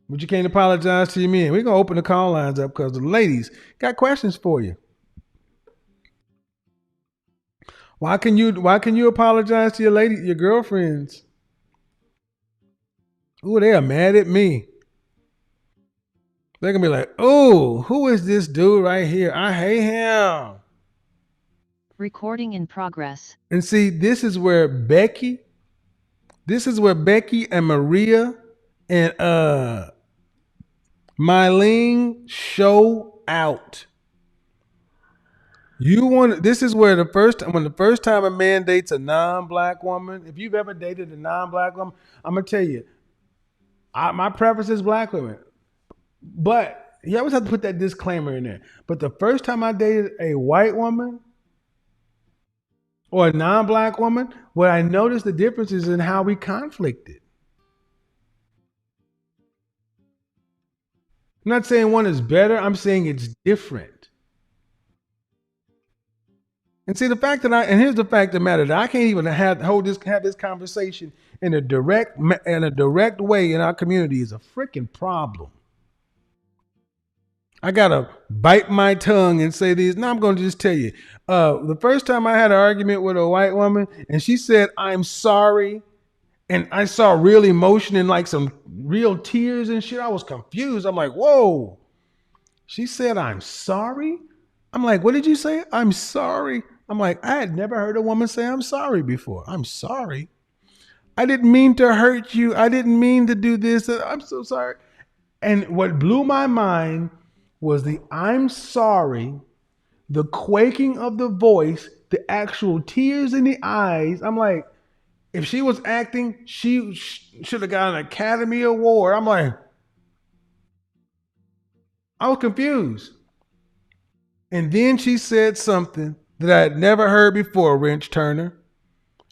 But you can't apologize to your men. We're gonna open the call lines up because the ladies got questions for you. Why can you apologize to your girlfriends? Ooh, they are mad at me. They're gonna be like, oh, who is this dude right here? I hate him. Recording in progress. And see, this is where Becky and Maria and Mylene show out. This is where the first time a man dates a non-black woman, if you've ever dated a non-black woman, I'm gonna tell you, my preference is black women. But you always have to put that disclaimer in there. But the first time I dated a white woman or a non-black woman, what I noticed the difference is in how we conflicted. I'm not saying one is better, I'm saying it's different. And see, here's the fact of the matter, that I can't even have this conversation in a direct way in our community is a freaking problem. I gotta bite my tongue and say these. Now I'm gonna just tell you. The first time I had an argument with a white woman, and she said, "I'm sorry," and I saw real emotion and like some real tears and shit. I was confused. I'm like, "Whoa!" She said, "I'm sorry." I'm like, "What did you say?" "I'm sorry." I'm like, I had never heard a woman say "I'm sorry" before. I'm sorry. I didn't mean to hurt you. I didn't mean to do this. I'm so sorry. And what blew my mind was the "I'm sorry," the quaking of the voice, the actual tears in the eyes. I'm like, if she was acting, she should have got an Academy Award. I'm like, I was confused. And then she said something that I had never heard before, Wrench Turner.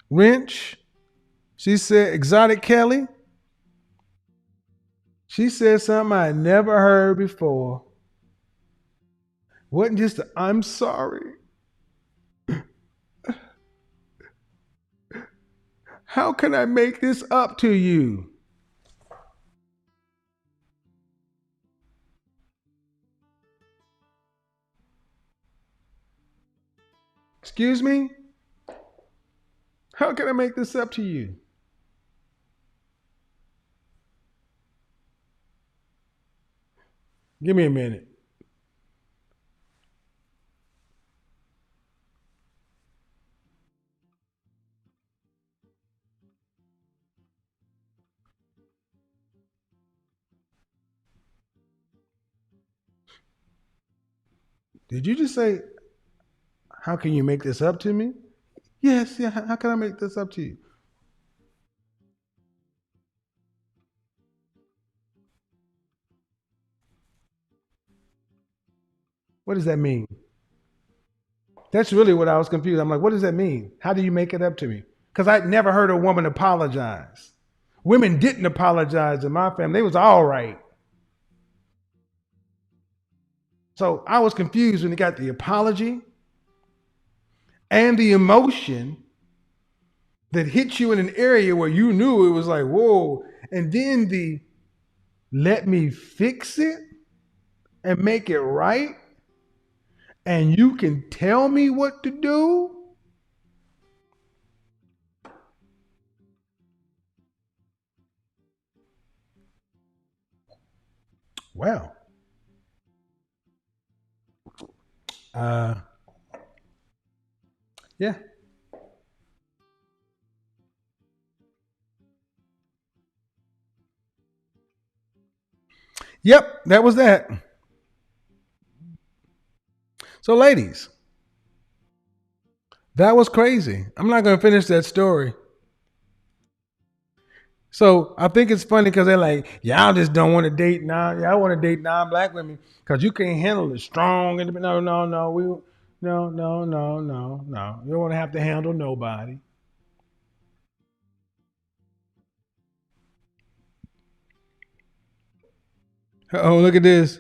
Wrench, she said, Exotic Kelly, she said something I had never heard before. Wasn't just "I'm sorry." How can I make this up to you? Excuse me? How can I make this up to you? Give me a minute. Did you just say, how can you make this up to me? Yes, yeah, how can I make this up to you? What does that mean? That's really what I was confused. I'm like, what does that mean? How do you make it up to me? Because I'd never heard a woman apologize. Women didn't apologize in my family. They was all right. So I was confused when he got the apology and the emotion that hit you in an area where you knew it was like, whoa. And then the let me fix it and make it right. And you can tell me what to do. Well, uh, yeah. Yep, that was that. So, ladies, that was crazy. I'm not going to finish that story. So I think it's funny because they're like, y'all just don't want to date now. Y'all want to date non-black women because you can't handle the strong. No, no, no. No, no, no, no, no. You don't want to have to handle nobody. Oh, look at this.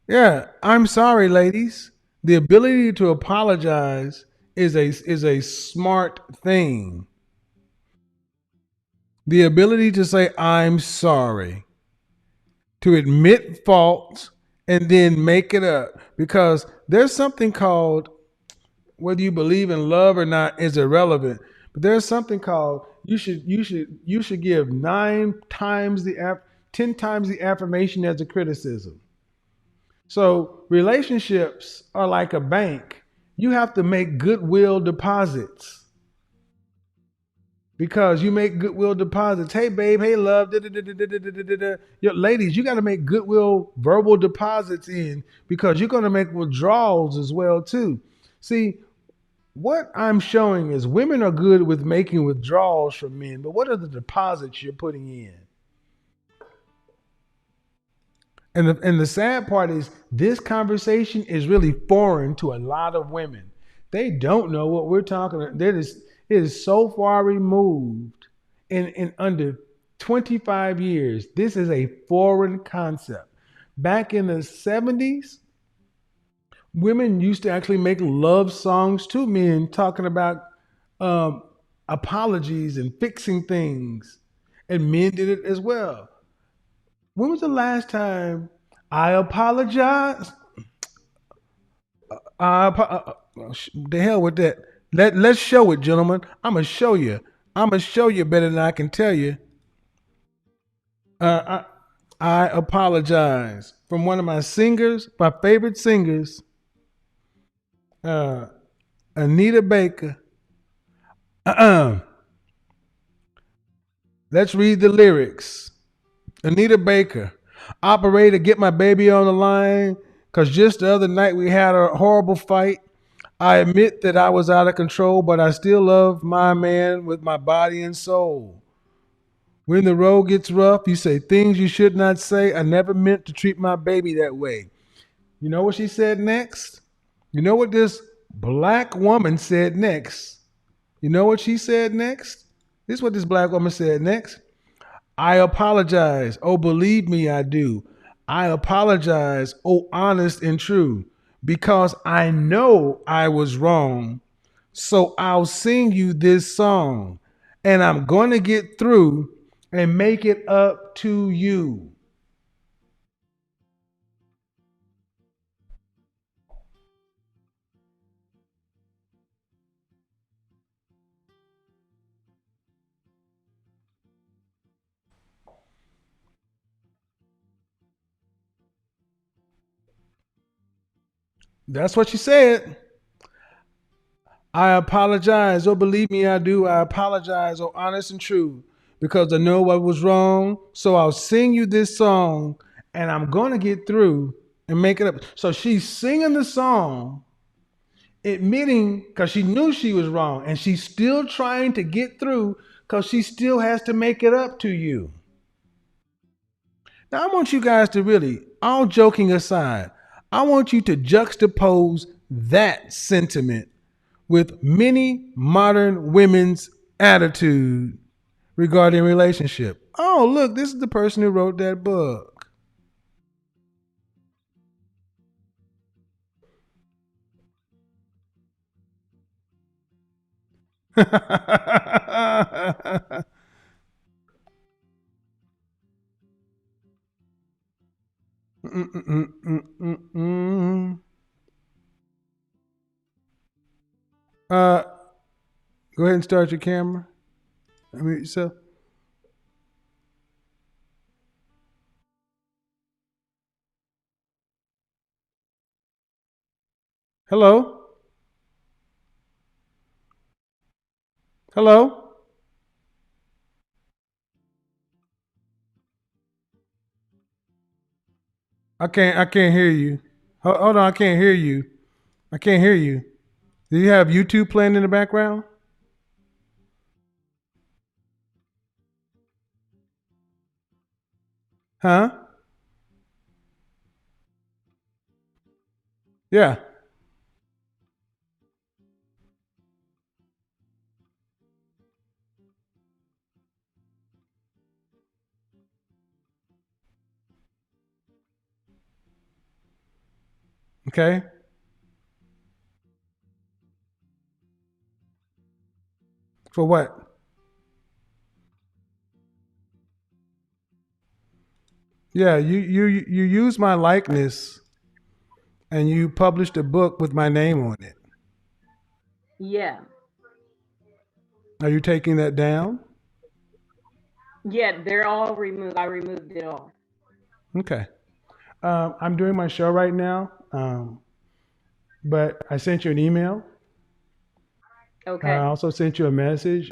Yeah, I'm sorry, ladies. The ability to apologize is a smart thing. The ability to say I'm sorry, to admit fault, and then make it up. Because there's something called, whether you believe in love or not is irrelevant. But there's something called you should give 10 times the affirmation as a criticism. So relationships are like a bank. You have to make goodwill deposits because you make goodwill deposits. Hey, babe. Hey, love. Da, da, da, da, da, da, da, da. Ladies, you got to make goodwill verbal deposits in because you're going to make withdrawals as well too. See, what I'm showing is women are good with making withdrawals from men, but what are the deposits you're putting in? And the sad part is this conversation is really foreign to a lot of women. They don't know what we're talking about. It is so far removed in under 25 years. This is a foreign concept. Back in the 70s, women used to actually make love songs to men talking about um, apologies and fixing things. And men did it as well. When was the last time I apologize? The hell with that. Let's show it, gentlemen. I'm gonna show you. I'm gonna show you better than I can tell you. Uh, I apologize from one of my singers, my favorite singers, uh, Anita Baker. Uh-uh. Let's read the lyrics. Anita Baker, operator, get my baby on the line. Cause just the other night we had a horrible fight. I admit that I was out of control, but I still love my man with my body and soul. When the road gets rough, you say things you should not say. I never meant to treat my baby that way. You know what she said next? You know what this black woman said next? You know what she said next? This is what this black woman said next. I apologize. Oh, believe me, I do. I apologize. Oh, honest and true. Because I know I was wrong. So I'll sing you this song. And I'm going to get through and make it up to you. That's what she said. I apologize. Oh, believe me, I do. I apologize. Oh, honest and true. Because I know what was wrong. So I'll sing you this song and I'm going to get through and make it up. So she's singing the song, admitting because she knew she was wrong, and she's still trying to get through because she still has to make it up to you. Now, I want you guys to really, all joking aside, I want you to juxtapose that sentiment with many modern women's attitude regarding relationship. Oh, look, this is the person who wrote that book. uh, go ahead and start your camera. Unmute yourself. Hello? Hello? I can't hear you. Hold on, I can't hear you. I can't hear you. Do you have YouTube playing in the background? Huh? Yeah. Okay. For what? Yeah, you use my likeness and you published a book with my name on it. Yeah. Are you taking that down? Yeah, they're all removed. I removed it all. Okay. I'm doing my show right now, but I sent you an email. I Okay. also sent you a message.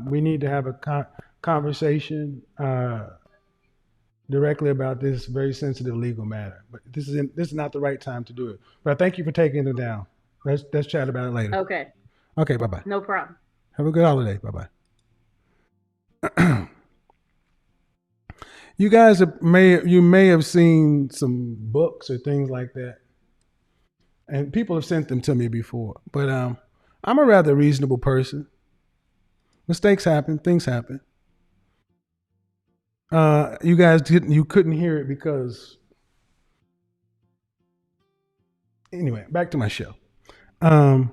We need to have a conversation directly about this very sensitive legal matter. But this is not the right time to do it. But I thank you for taking it down. Let's chat about it later. Okay. Okay. Bye bye. No problem. Have a good holiday. Bye bye. You guys may have seen some books or things like that, and people have sent them to me before. But I'm a rather reasonable person. Mistakes happen. Things happen. You couldn't hear it because anyway. Back to my show. Um,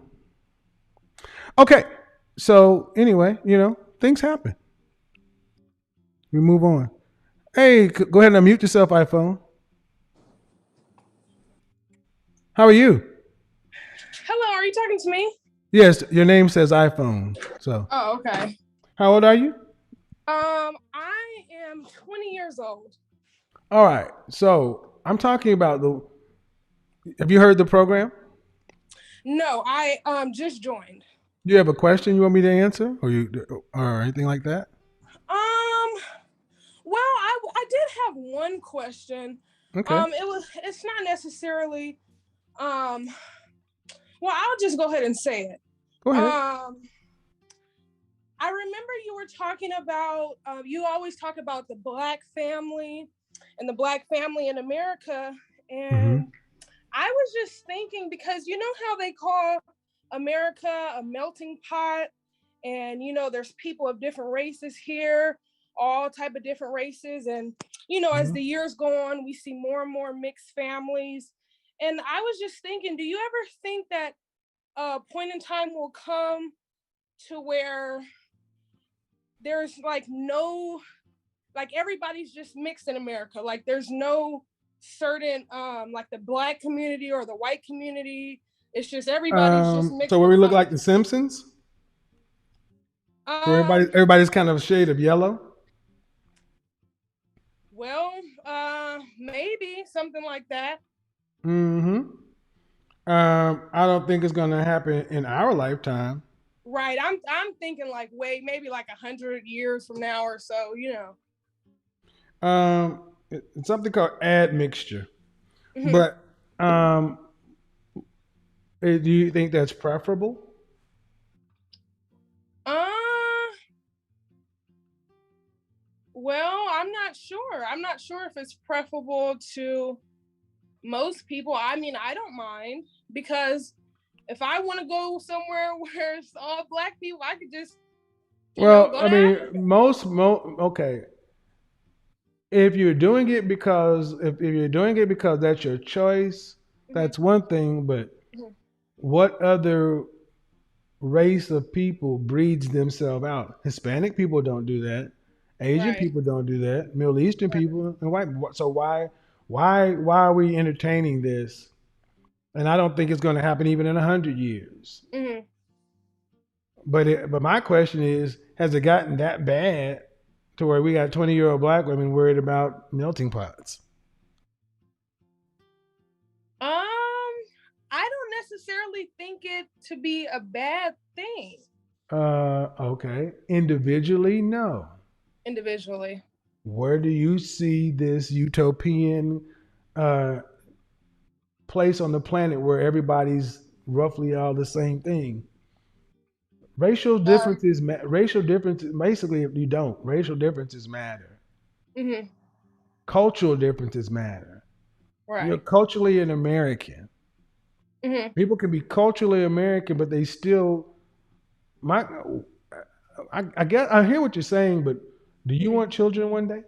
okay. So anyway, things happen. We move on. Hey, go ahead and unmute yourself, iPhone. How are you? Hello, are you talking to me? Yes, your name says iPhone. So, Oh, okay. how old are you? I am 20 years old. All right. So, I'm talking about the. Have you heard the program? No, I just joined. Do you have a question you want me to answer, or anything like that? Well, I did have one question. Okay. It's not necessarily um well, I'll just go ahead and say it. Go ahead. I remember you were talking about you always talk about the Black family and the Black family in America, Mm-hmm. and I was just thinking, because you know how they call America a melting pot, and there's people of different races here, all type of different races, and as Mm-hmm. the years go on, we see more and more mixed families. And I was just thinking, do you ever think that a point in time will come to where there's like no, like everybody's just mixed in America, like there's no certain like the Black community or the white community, it's just everybody's just So mixed where with we look like something. the Simpsons, where um everybody's kind of a shade of yellow. well, maybe something like that. Mm-hmm. I don't think it's going to happen in our lifetime. Right, I'm thinking like, wait, maybe like 100 years from now or so. Um, It's something called admixture. Hmm. But do you think that's preferable? Uh, well, I'm not sure. I'm not sure if it's preferable to most people. I mean, I don't mind because if I want to go somewhere where it's all black people, I could just, Well, go I to mean, Africa. okay. If you're doing it because if you're doing it because that's your choice, Hmm. that's one thing. But Hmm. what other race of people breeds themselves out? Hispanic people don't do that. Asian Right. people don't do that. Middle Eastern Right. people and white. So why are we entertaining this? And I don't think it's going to happen even in 100 years. Hmm. But my question is, has it gotten that bad to where we got 20-year-old black women worried about melting pots? I don't necessarily think it to be a bad thing Okay. Individually, no. individually. Where do you see this utopian uh, place on the planet where everybody's roughly all the same thing? Um, Racial differences. Basically, you don't. Racial differences matter. hmm. Cultural differences matter. You're Right. culturally an American. Hmm. People can be culturally American, but they still my. I guess I hear what you're saying, but do you Hmm. want children one day?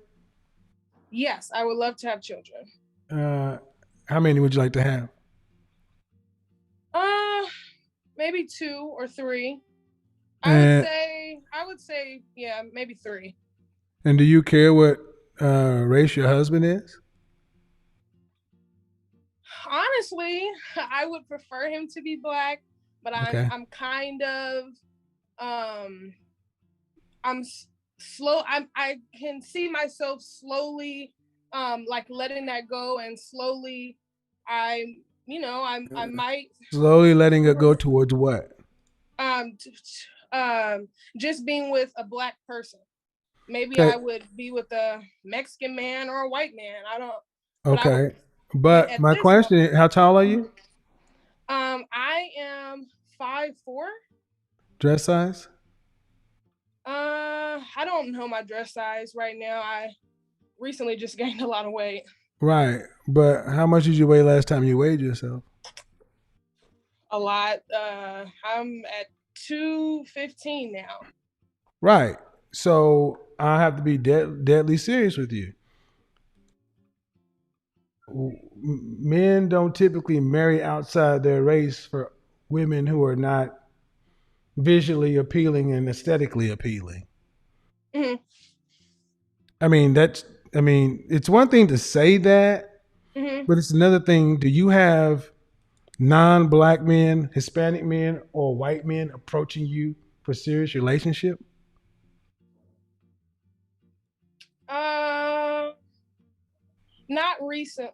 Yes, I would love to have children. Uh, how many would you like to have? Uh, maybe two or three. And I would say, yeah, maybe three. do you care what race your husband is? Honestly, I would prefer him to be black, but Okay. I'm kind of um I'm slow. I can see myself slowly like letting that go and slowly I might Slowly letting it go towards what? um t- just being with a black person. Maybe Okay. I would be with a Mexican man or a white man. I don't, but I would. Okay. But But at my this question is, moment, how tall are you? mhm, I am 5'4". Dress size? I don't know my dress size right now. I recently just gained a lot of weight. Right. But how much did you weigh last time you weighed yourself? A lot. I'm at 215 now. Right. So I have to be deadly serious with you. Men don't typically marry outside their race for women who are not visually appealing and aesthetically appealing. Hmm. I mean, it's one thing to say that, Hmm. but it's another thing. Do you have non-black men, Hispanic men, or white men approaching you for serious relationship? Uh, not recent.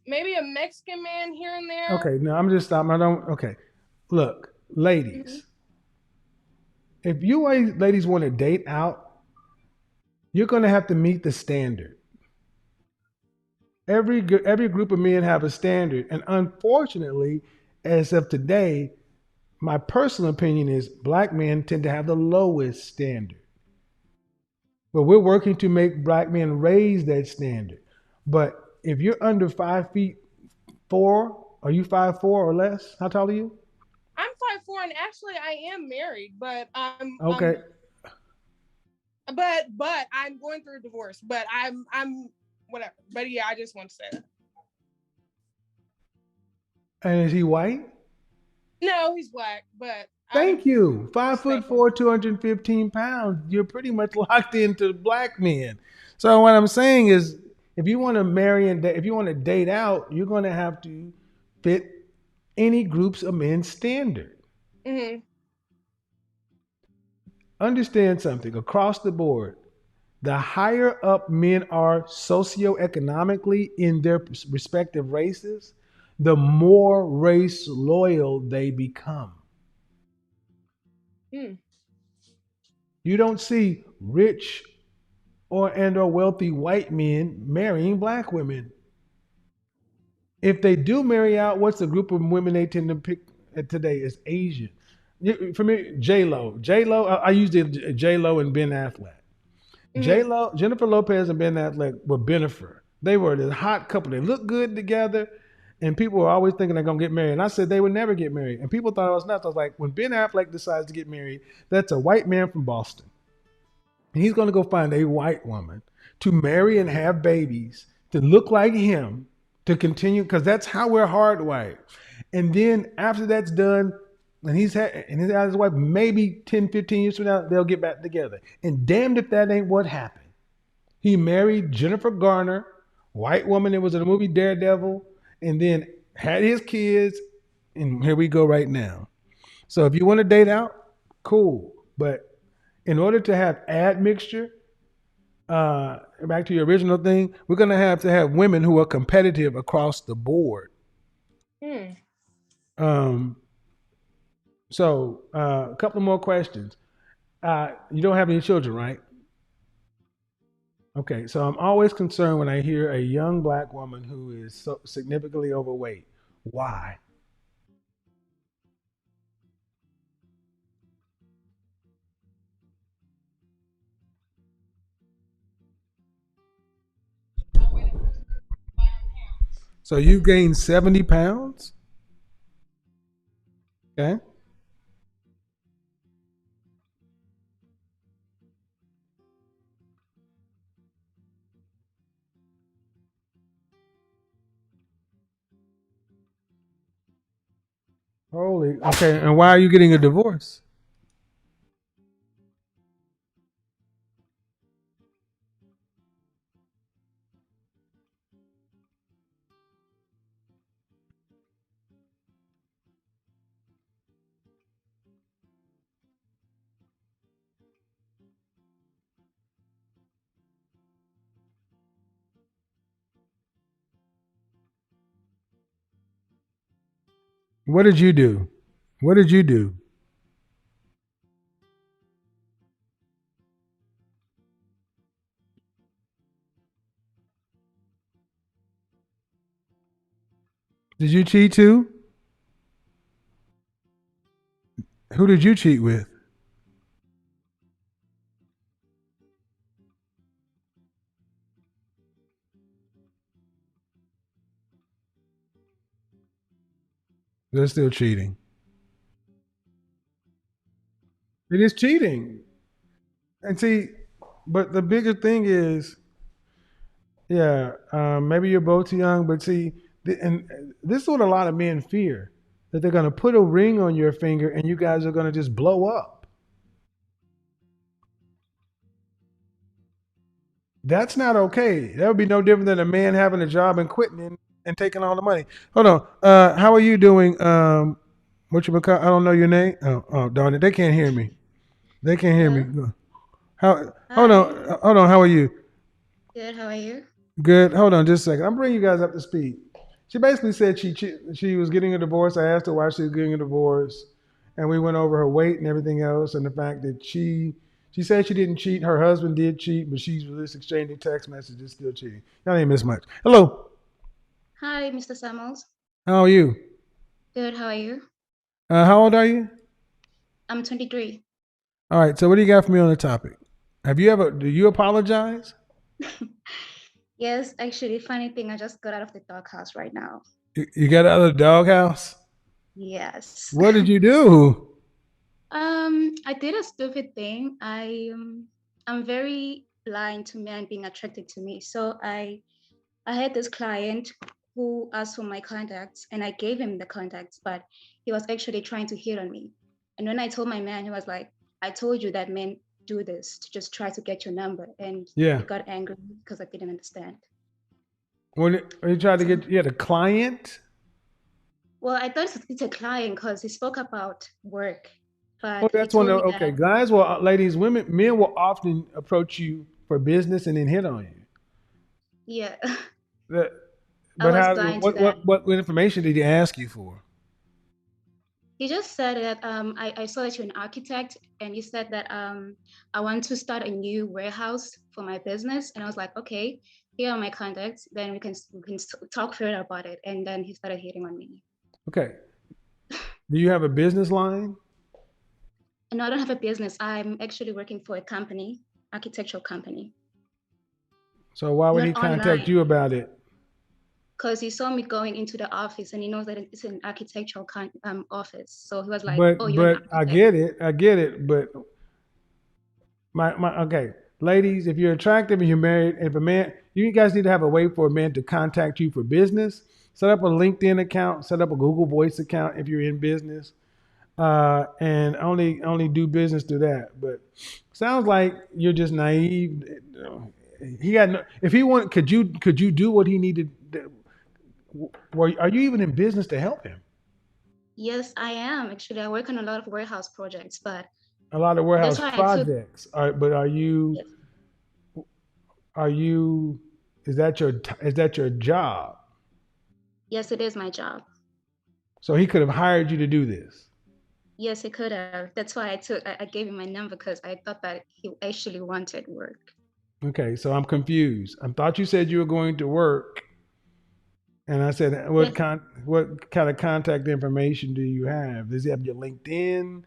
Maybe a Mexican man here and there. Okay, no, I'm just stopping. I don't. Okay, look, Hmm. ladies, if you ladies want to date out, you're going to have to meet the standard. Every group of men have a standard, and unfortunately, as of today, my personal opinion is black men tend to have the lowest standard. But we're working to make black men raise that standard. But if you're under 5 feet four, are you 5'4" or less? How tall are you? I'm 5'4", and actually I am married, but Okay. but I'm going through a divorce. But I'm whatever. But yeah, I just want to say that. And is he white? No, he's black, but I'm Thank you. 5 foot respectful. 4, 215 pounds. You're pretty much locked into black men. So what I'm saying is, if you want to marry and if you want to date out, you're going to have to fit any groups of men's standard. Hmm. Understand something across the board. The higher up men are socioeconomically in their respective races, the more race loyal they become. Hmm. You don't see rich or wealthy white men marrying black women. If they do marry out, what's the group of women they tend to pick today is Asian. For me, J Lo. J Lo. I used it. J Lo and Ben Affleck. J Hmm. Lo, Jennifer Lopez, and Ben Affleck were Benifer. They were this hot couple. They looked good together, and people were always thinking they're gonna get married. And I said they would never get married, and people thought I was nuts. I was like, when Ben Affleck decides to get married, that's a white man from Boston. And he's going to go find a white woman to marry and have babies to look like him to continue because that's how we're hardwired. And then after that's done, and he's had his wife, maybe 10, 15 years from now, they'll get back together. And damned if that ain't what happened. He married Jennifer Garner, white woman that was in the movie Daredevil, and then had his kids, and here we go right now. So if you want to date out, cool. But in order to have admixture, back to your original thing, we're going to have women who are competitive across the board. Hmm. Um, so a couple more questions. You don't have any children, right? Okay, so I'm always concerned when I hear a young black woman who is so significantly overweight. Why? So you gained 70 pounds? Okay. Holy. Okay, and why are you getting a divorce? What did you do? What did you do? Did you cheat too? Who did you cheat with? They're still cheating. It is cheating. And see, but the bigger thing is, yeah, maybe you're both too young, but see, and this is what a lot of men fear that they're going to put a ring on your finger and you guys are going to just blow up. That's not okay. That would be no different than a man having a job and quitting and taking all the money. Hold on. How are you doing? What you I don't know your name. Oh, darn it. They can't hear me. They can't hear Hello. me. How? Hold Hi. on. Hold on. How are you? Good. How are you? Good. Hold on just a second. I'm bringing you guys up to speed. She basically said she was getting a divorce. I asked her why she was getting a divorce, and we went over her weight and everything else, and the fact that she said she didn't cheat. Her husband did cheat, but she's just exchanging text messages, still cheating. Y'all ain't miss much. Hello. Hi, Mr. Samuels. How are you? Good. How are you? How old are you? I'm 23. All right. So what do you got for me on the topic? Have you ever? Do you apologize? Yes, actually, funny thing, I just got out of the doghouse right now. You got out of the doghouse? Yes. What did you do? I did a stupid thing. I'm very blind to men being attracted to me. So I had this client who asked for my contacts and I gave him the contacts, but he was actually trying to hit on me. And when I told my man, he was like, I told you that men do this to just try to get your number. And Yeah. he got angry because I didn't understand. When you tried to So, get you had a client? well, I thought it's a client because he spoke about work, Oh, but he that's one told of me okay. that, Guys will, ladies, women, men will often approach you for business and then hit on you. yeah, That, I but was how? blind to that. What information did he ask you for? He just said that I saw that you're an architect, and you said that I want to start a new warehouse for my business, and I was like, okay, here are my contacts. Then we can talk further about it. And then he started hitting on me. Okay. Do you have a business line? And I don't have a business. I'm actually working for a company, architectural company, So why would he not contact online. you about it? Because he saw me going into the office and he knows that it's an architectural office. So he was like, "Oh, But you're an but I architect." get it. I get it. But my okay, ladies, if you're attractive and you're married, if a man, you guys need to have a way for a man to contact you for business. Set up a LinkedIn account. Set up a Google Voice account if you're in business, and only do business through that. But sounds like you're just naive. He had no. If he want, could you do what he needed? Are you even in business to help him? Yes, I am. Actually, I work on a lot of warehouse projects, but A lot of that's warehouse why I took. projects. But Yes, are you is that your job? yes, it is my job. So he could have hired you to do this. Yes, it could have. That's why I gave him my number because I thought that he actually wanted work. Okay, so I'm confused. I thought you said you were going to work, and I said, Yes, what kind of contact information do you have? Does he have your LinkedIn,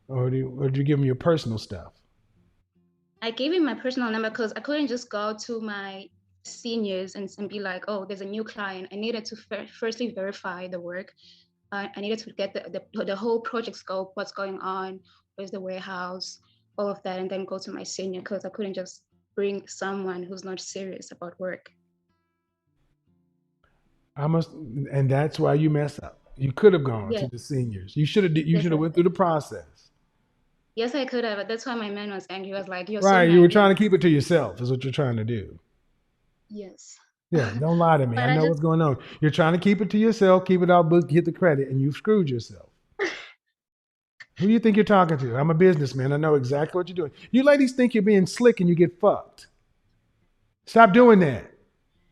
or do you give him your personal stuff? I gave him my personal number because I couldn't just go to my seniors and be like, oh, there's a new client. I needed to firstly verify the work. I needed to get the whole project scope, what's going on, where's the warehouse, all of that, and then go to my senior because I couldn't just bring someone who's not serious about work. I must, and that's why you mess up. You could have gone to Yes, the seniors. You should have. You yes, should have yes, went yes. through the process. Yes, I could have, but that's why my man was angry. He was like, "You're so Right. You were naive." trying to keep it to yourself. Is what you're trying to do. Yes, Yeah. Don't lie to me. but I I know just what's going on. You're trying to keep it to yourself. Keep it out book. Get the credit, and you've screwed yourself. Who do you think you're talking to? I'm a businessman. I know exactly what you're doing. You ladies think you're being slick and you get fucked. Stop doing that.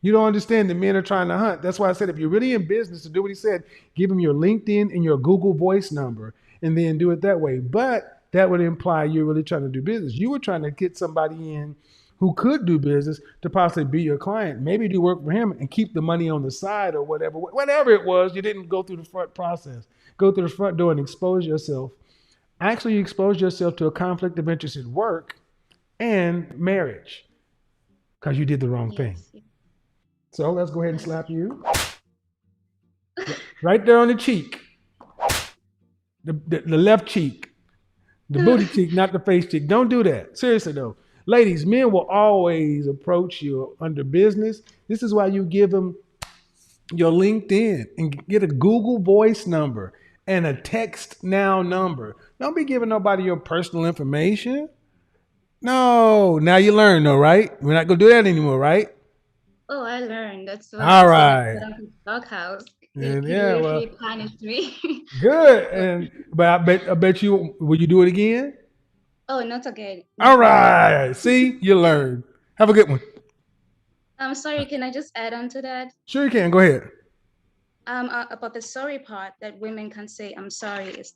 You don't understand that men are trying to hunt. That's why I said if you're really in business to do what he said, give him your LinkedIn and your Google Voice number and then do it that way. But that would imply you're really trying to do business. You were trying to get somebody in who could do business to possibly be your client. Maybe do work for him and keep the money on the side or whatever. Whatever it was, you didn't go through the front process. Go through the front door and expose yourself. Actually, you expose yourself to a conflict of interest at work and marriage because you did the wrong thing. yes, yes. So let's go ahead and That's slap you right there on the cheek, the left cheek, the true. booty cheek, not the face cheek. Don't do that. Seriously though, ladies, men will always approach you under business. This is why you give them your LinkedIn and get a Google Voice number and a text now number. Don't be giving nobody your personal information. No, now you learn though, right? We're not gonna do that anymore, right? Oh, I learned. That's why All I said I put right. up his doghouse. He And he yeah, well, literally punished me. good. So, And but I bet you will you do it again? oh, not again. All Never again. right. See, you learned. Have a good one. I'm sorry, can I just add on to that? Sure you can. Go ahead. About the sorry part that women can say I'm sorry is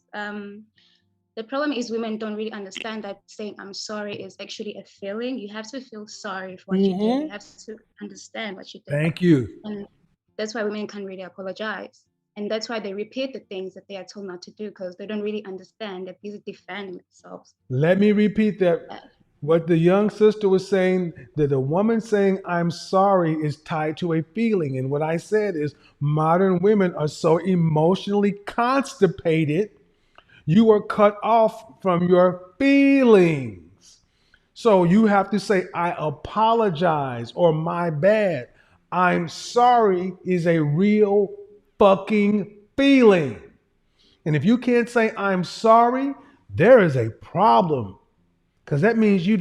the problem is women don't really understand that saying I'm sorry is actually a feeling. You have to feel sorry for what you did. You Mm-hmm. have to understand what you did. Thank you. And that's why women can't really apologize. And that's why they repeat the things that they are told not to do because they don't really understand that these are defending themselves. Let me repeat that. Uh, What the young sister was saying, that the woman saying I'm sorry is tied to a feeling. And what I said is modern women are so emotionally constipated, you are cut off from your feelings. So you have to say, I apologize or my bad. I'm sorry is a real fucking feeling. And if you can't say I'm sorry, there is a problem. Because that means you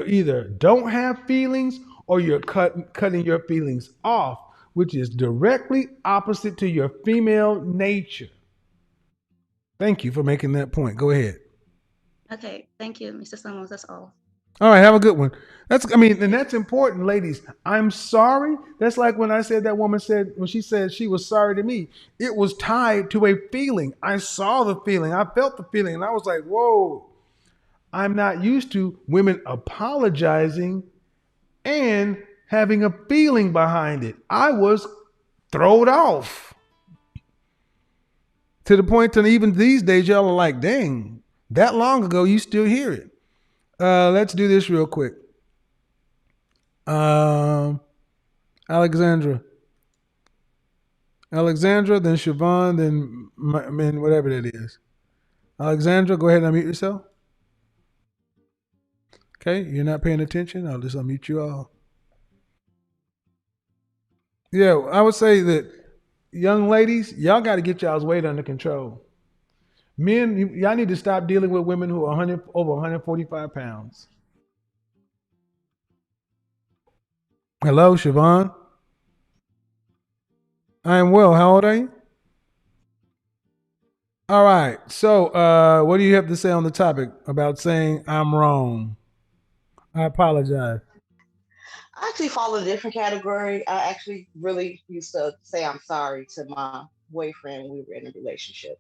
either don't have feelings or you're cutting your feelings off, which is directly opposite to your female nature. Thank you for making that point. Go ahead. okay, thank you, Mr. Summers. That's all. All right, have a good one. And that's important, ladies. I'm sorry. That's like when I said that woman said when she said she was sorry to me. It was tied to a feeling. I saw the feeling. I felt the feeling, and I was like, "Whoa!" I'm not used to women apologizing and having a feeling behind it. I was thrown off to the point that even these days y'all are like, "Dang, that long ago you still hear it." Let's do this real quick. Um, Alexandra. Alexandra, then Siobhan, then whatever that is. Alexandra, go ahead and unmute yourself. Okay, you're not paying attention. I'll just unmute you all. Yeah, I would say that young ladies, y'all got to get y'all's weight under control. Men, y'all need to stop dealing with women who are over 145 pounds. Hello, Siobhan. I am well. How old are you? All right. So, what do you have to say on the topic about saying I'm wrong? I apologize. I actually fall in a different category. I actually really used to say I'm sorry to my boyfriend when we were in a relationship.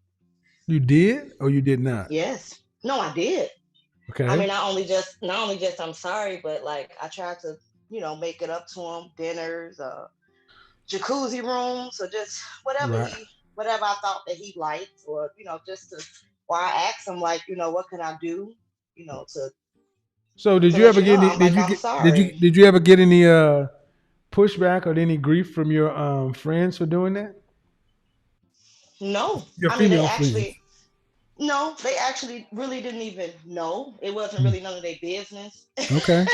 You did or you did not? Yes. No, I did. I Okay. mean, not only just I'm sorry, but like I tried to, make it up to him, dinners, jacuzzi rooms, or just Right. whatever I thought that he liked, or just to, or I asked him like, what can I do, to So, did you let ever you get know any? I'm Did like you I'm get? Did you? sorry. Did you ever get any pushback or any grief from your friends for doing that? No, Your I mean female friends. no, they actually really didn't even know. It wasn't Mm. really none of their business. Okay.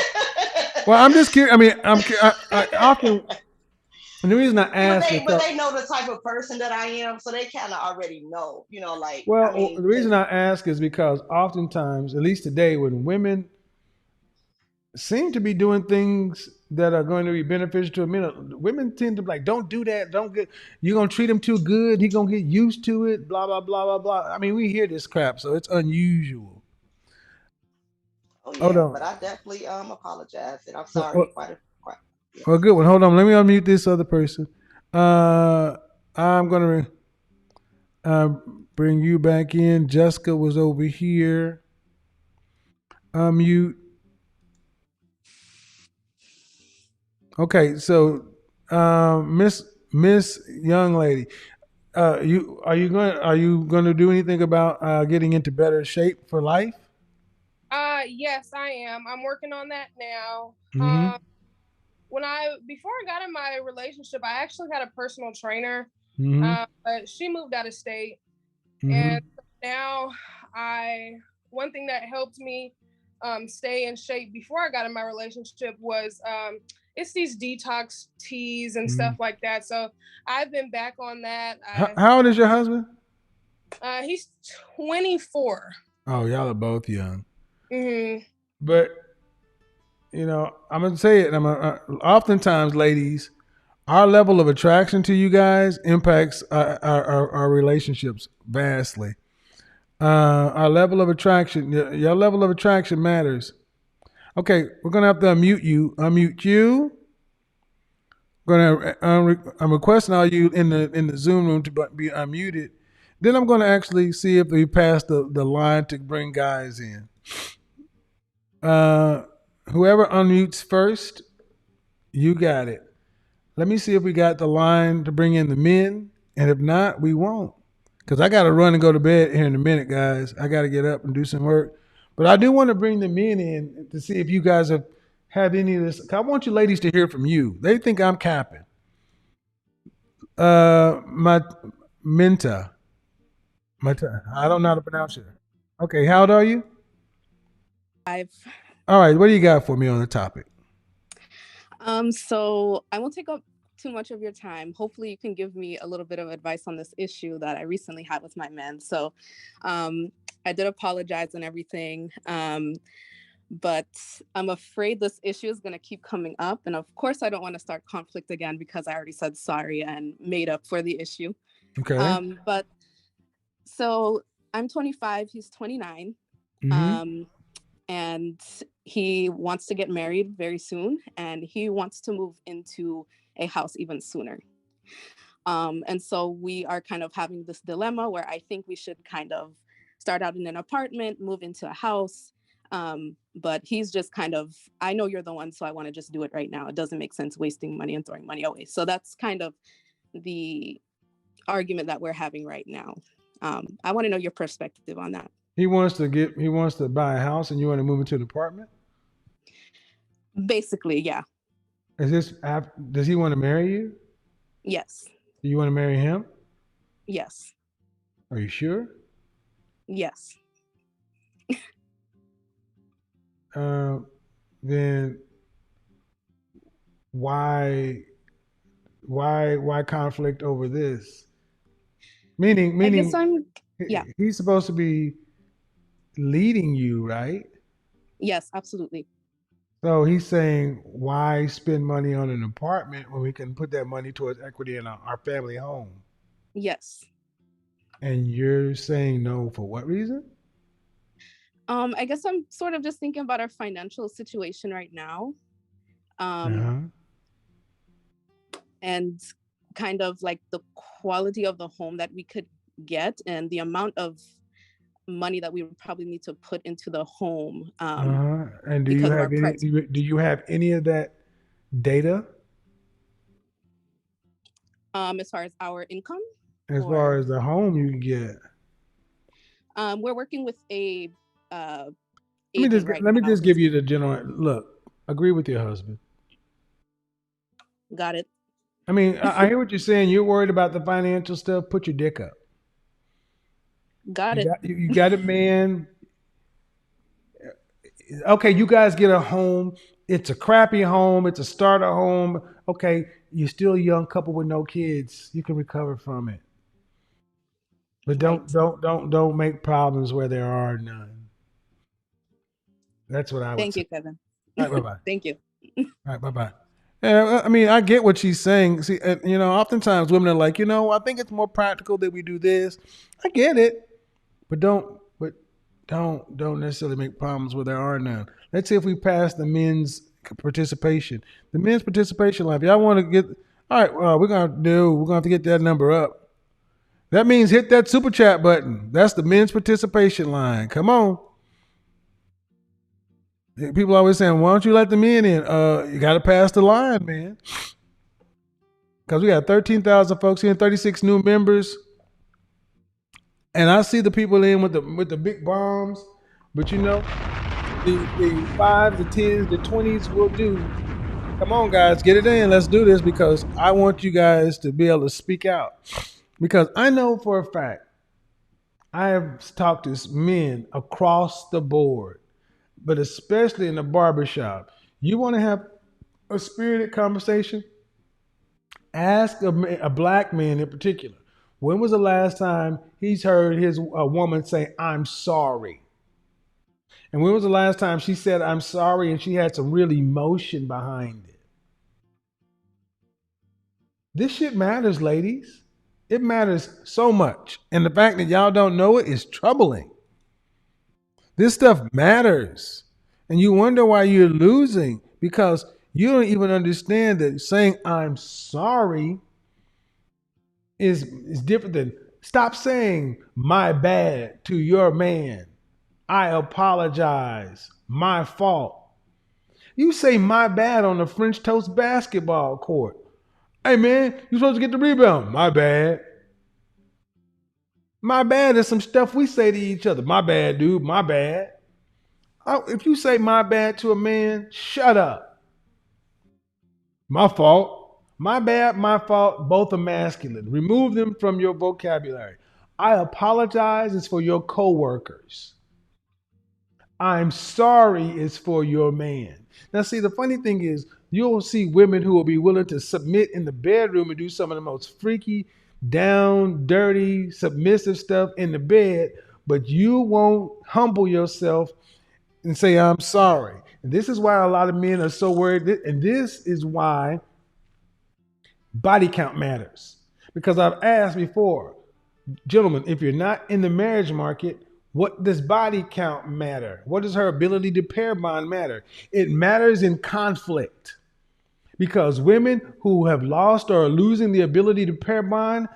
Well, I'm just curious. I mean, I often, and the reason I but ask is they but because, they know the type of person that I am, so they kind of already know. Like I well, mean, the reason because I ask is because oftentimes, at least today, when women seem to be doing things that are going to be beneficial to a man, women tend to be like, don't do that. Don't get, you're going to treat him too good. He going to get used to it, blah, blah, blah, blah, blah. I mean, we hear this crap, so it's unusual. oh Hold yeah, but on. I definitely apologize and I'm Well, sorry well, quite well, yes. good one. Hold on. Let me unmute this other person. I'm going to uh, bring you back in. Jessica was over here. Unmute. Okay, so Miss Young Lady, are you going to do anything about getting into better shape for life? Yes, I am. I'm working on that now. Mm-hmm. Before I got in my relationship, I actually had a personal trainer, Mm-hmm. but she moved out of state, and Mm-hmm. now I one thing that helped me stay in shape before I got in my relationship was it's these detox teas and Mm-hmm. stuff like that. So I've been back on that. How old is your husband? He's 24. Oh, y'all are both young. Hmm. But I'm gonna say it. Oftentimes, ladies, our level of attraction to you guys impacts our relationships vastly. Our level of attraction, your level of attraction matters. Okay, we're gonna have to unmute you. Unmute you. I'm requesting all you in the Zoom room to be unmuted. Then I'm gonna actually see if we pass the line to bring guys in. Uh, Whoever unmutes first, you got it. Let me see if we got the line to bring in the men, and if not, we won't. Because I got to run and go to bed here in a minute, guys. I got to get up and do some work. But I do want to bring the men in to see if you guys have had any of this. I want you ladies to hear from you. They think I'm capping. My Minta, I don't know how to pronounce it. Okay, how old are you? I've All right, what do you got for me on the topic? so I won't take up too much of your time. Hopefully you can give me a little bit of advice on this issue that I recently had with my men. So um I did apologize and everything. But I'm afraid this issue is going to keep coming up. And of course, I don't want to start conflict again because I already said sorry and made up for the issue. Okay. But so I'm 25, he's 29. Mm-hmm. Um, and he wants to get married very soon, and he wants to move into a house even sooner. And so we are kind of having this dilemma where I think we should kind of start out in an apartment, move into a house. But he's just kind of, I know you're the one, so I want to just do it right now. It doesn't make sense wasting money and throwing money away. So that's kind of the argument that we're having right now. I want to know your perspective on that. He wants to buy a house, and you want to move into an apartment. Basically, yeah. Does he want to marry you? Yes. Do you want to marry him? Yes. Are you sure? Yes. Then why conflict over this? I guess Meaning yeah. he's supposed to be leading you, right? Yes, absolutely. So he's saying, why spend money on an apartment when we can put that money towards equity in our family home? Yes. And you're saying no for what reason? I guess I'm sort of just thinking about our financial situation right now. Uh-huh. And kind of like the quality of the home that we could get and the amount of money that we would probably need to put into the home. And because of our price. do you have any of that data As far as our income? as far as the home you can get? We're working with a Let agent right me now. just give you the general look. Agree with your husband. Got it. I mean, I hear what you're saying. You're worried about the financial stuff. Put your dick up. Got it. You got a man. Okay, you guys get a home. It's a crappy home. It's a starter home. Okay, you're still a young couple with no kids. You can recover from it. But don't make problems where there are none. That's what I would Thank say. you, Kevin. All right, bye bye. Thank you. All right, bye bye. Yeah, I mean, I get what she's saying. See, oftentimes women are like, I think it's more practical that we do this. I get it, but don't necessarily make problems where there are none. Let's see if we pass the men's participation. The men's participation line. If y'all want to get, all right, well, we're gonna have to get that number up. That means hit that super chat button. That's the men's participation line. Come on. People always saying, why don't you let the men in? You got to pass the line, man. Because we got 13,000 folks here, 36 new members. And I see the people in with the big bombs. But the 5s, the 10s, the 20s will do. Come on, guys, get it in. Let's do this because I want you guys to be able to speak out. Because I know for a fact, I have talked to men across the board, but especially in the barbershop. You want to have a spirited conversation? Ask a black man in particular. When was the last time he's heard a woman say, I'm sorry? And when was the last time she said, I'm sorry, and she had some real emotion behind it? This shit matters, ladies. It matters so much. And the fact that y'all don't know it is troubling. This stuff matters. And you wonder why you're losing because you don't even understand that saying I'm sorry is different than stop saying my bad to your man. I apologize. My fault. You say my bad on the French toast basketball court. Hey man, you're supposed to get the rebound. My bad. My bad is some stuff we say to each other. My bad, dude. My bad. If you say my bad to a man, shut up. My fault. My bad, my fault, both are masculine. Remove them from your vocabulary. I apologize is for your coworkers. I'm sorry is for your man. Now, see, the funny thing is, you'll see women who will be willing to submit in the bedroom and do some of the most freaky, down, dirty, submissive stuff in the bed, but you won't humble yourself and say, I'm sorry. And this is why a lot of men are so worried. And this is why body count matters. Because I've asked before, gentlemen, if you're not in the marriage market, What does body count matter? What does her ability to pair bond matter? It matters in conflict because women who have lost or are losing the ability to pair bond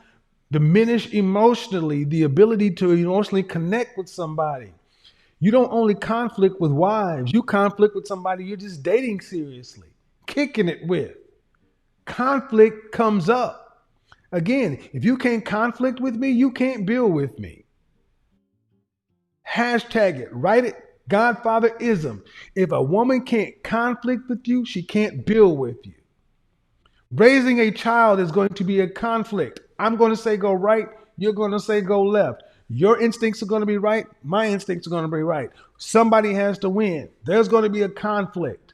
diminish emotionally the ability to emotionally connect with somebody. You don't only conflict with wives, you conflict with somebody you're just dating seriously, kicking it with. Conflict comes up. Again, if you can't conflict with me, you can't build with me. Hashtag it, write it, Godfatherism. If a woman can't conflict with you, she can't build with you. Raising a child is going to be a conflict. I'm going to say go right, you're going to say go left. Your instincts are going to be right, my instincts are going to be right. Somebody has to win. There's going to be a conflict.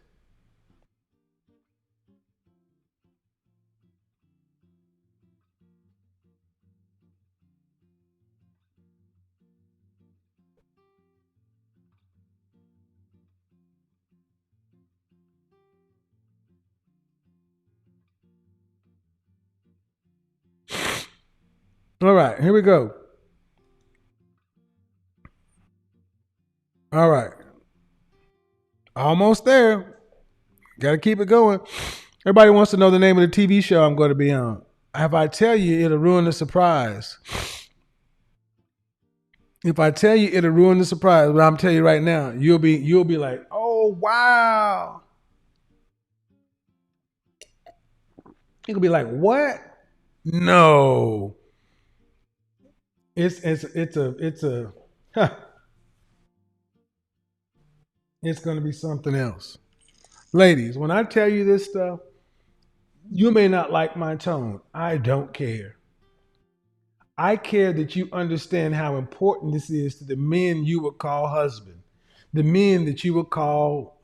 All right, here we go. All right. Almost there. Got to keep it going. Everybody wants to know the name of the TV show I'm going to be on. If I tell you, it'll ruin the surprise. If I tell you, it'll ruin the surprise. But I'm telling you right now, you'll be like, oh wow. You'll be like, what? No. It's a huh, it's gonna be something else. Ladies, when I tell you this stuff, you may not like my tone. I don't care. I care that you understand how important this is to the men you would call husband, the men that you would call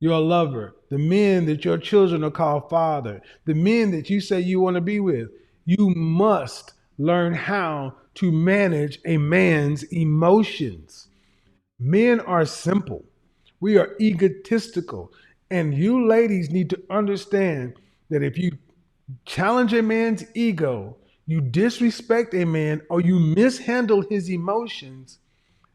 your lover, the men that your children are called father, the men that you say you want to be with. You must learn how to manage a man's emotions. Men are simple. We are egotistical. And you ladies need to understand that if you challenge a man's ego, you disrespect a man, or you mishandle his emotions,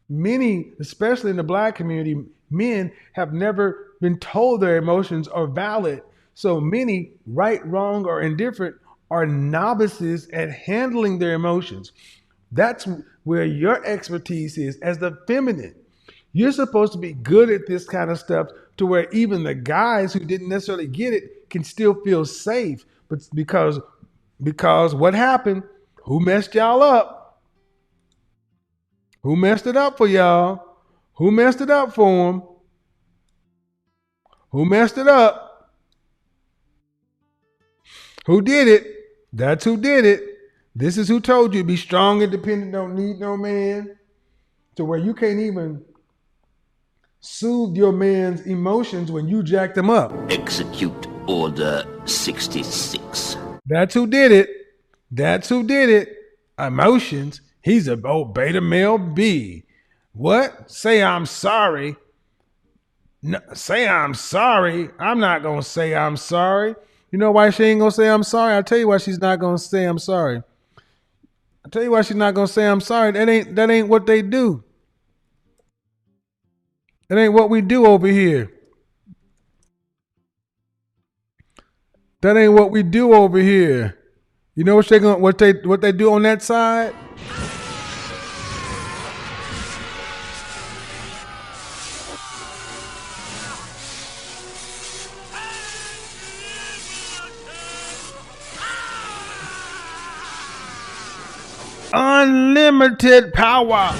many, especially in the black community, men have never been told their emotions are valid. So many, right, wrong, or indifferent, are novices at handling their emotions. That's where your expertise is as the feminine. You're supposed to be good at this kind of stuff to where even the guys who didn't necessarily get it can still feel safe. But because what happened? Who messed y'all up? Who messed it up for y'all? Who messed it up for them? Who messed it up? Who did it? That's who did it. This is who told you be strong, independent, don't need no man. To where you can't even soothe your man's emotions when you jack them up. Execute Order 66. That's who did it. That's who did it. Emotions. He's a beta male B. What? Say I'm sorry. No, say I'm sorry. I'm not gonna say I'm sorry. You know why she ain't gonna say I'm sorry? I'll tell you why she's not gonna say I'm sorry. I'll tell you why she's not gonna say I'm sorry. That ain't what they do. That ain't what we do over here. That ain't what we do over here. You know what they do on that side? Unlimited power.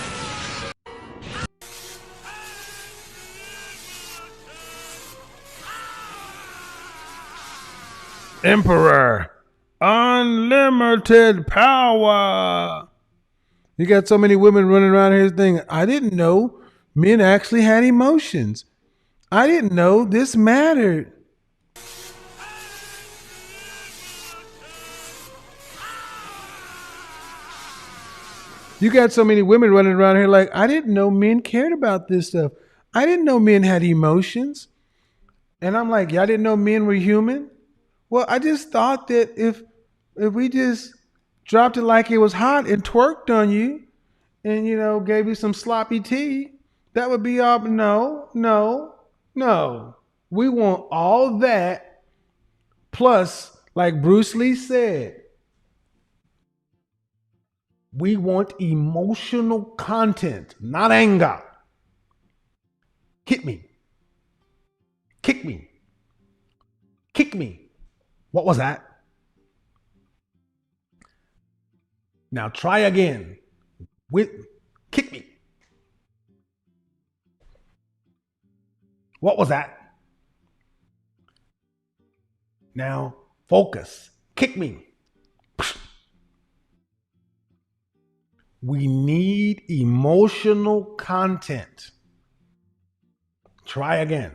Emperor. Unlimited power. You got so many women running around here thinking, I didn't know men actually had emotions. I didn't know this mattered. You got so many women running around here like, I didn't know men cared about this stuff. I didn't know men had emotions. And I'm like, y'all didn't know men were human? Well, I just thought that if we just dropped it like it was hot and twerked on you, and gave you some sloppy tea, that would be all. No, no, no. We want all that plus, like Bruce Lee said, we want emotional content, not anger. Hit me, kick me, kick me. What was that? Now try again with kick me. What was that? Now focus. Kick me. We need emotional content. Try again.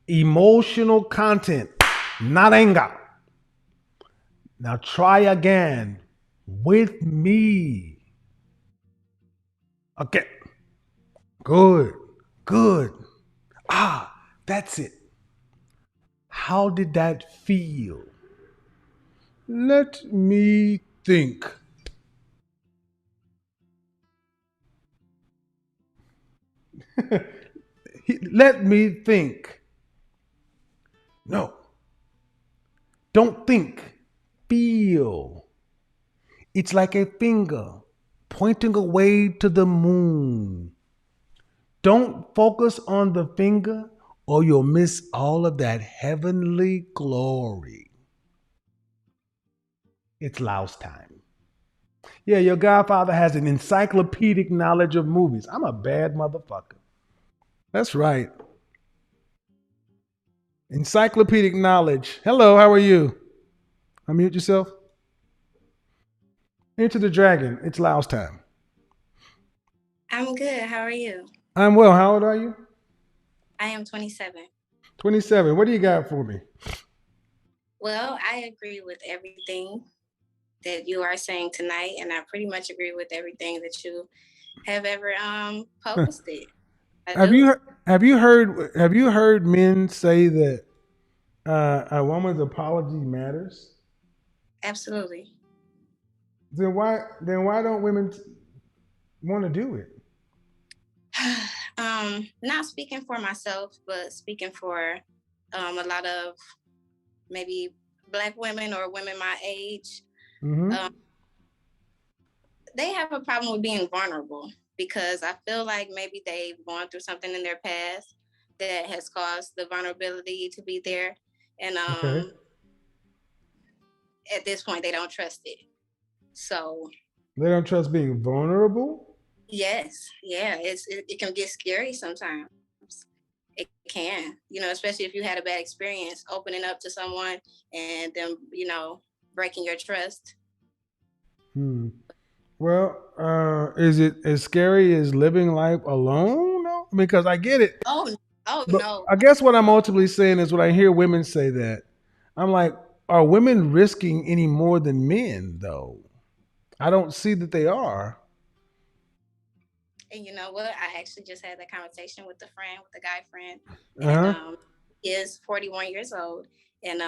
Emotional content, not anger. Now try again with me. Okay. Good. Good. Ah, that's it. How did that feel? Let me think. Let me think. No. Don't think. Feel. It's like a finger pointing away to the moon. Don't focus on the finger or you'll miss all of that heavenly glory. It's louse time. Yeah, your godfather has an encyclopedic knowledge of movies. I'm a bad motherfucker. That's right. Encyclopedic knowledge. Hello, how are you? Unmute yourself. Enter the dragon. It's louse time. I'm good. How are you? I'm well. How old are you? I am 27. 27. What do you got for me? Well, I agree with everything that you are saying tonight, and I pretty much agree with everything that you have ever posted. Have you heard men say that a woman's apology matters? Absolutely. Then why don't women want to do it? Not speaking for myself, but speaking for a lot of maybe Black women or women my age. They have a problem with being vulnerable because I feel like maybe they've gone through something in their past that has caused the vulnerability to be there. And Okay. at this point, they don't trust it. So They don't trust being vulnerable? yes, yeah, it can get scary sometimes. It can, especially if you had a bad experience opening up to someone and them, breaking your trust. Well, is it as scary as living life alone? No, because I get it. Oh But no. I guess what I'm ultimately saying is when I hear women say that, I'm like, are women risking any more than men, though? I don't see that they are. And you know what? I actually just had that conversation with a guy friend, Uh-huh. and he is 41 years old, and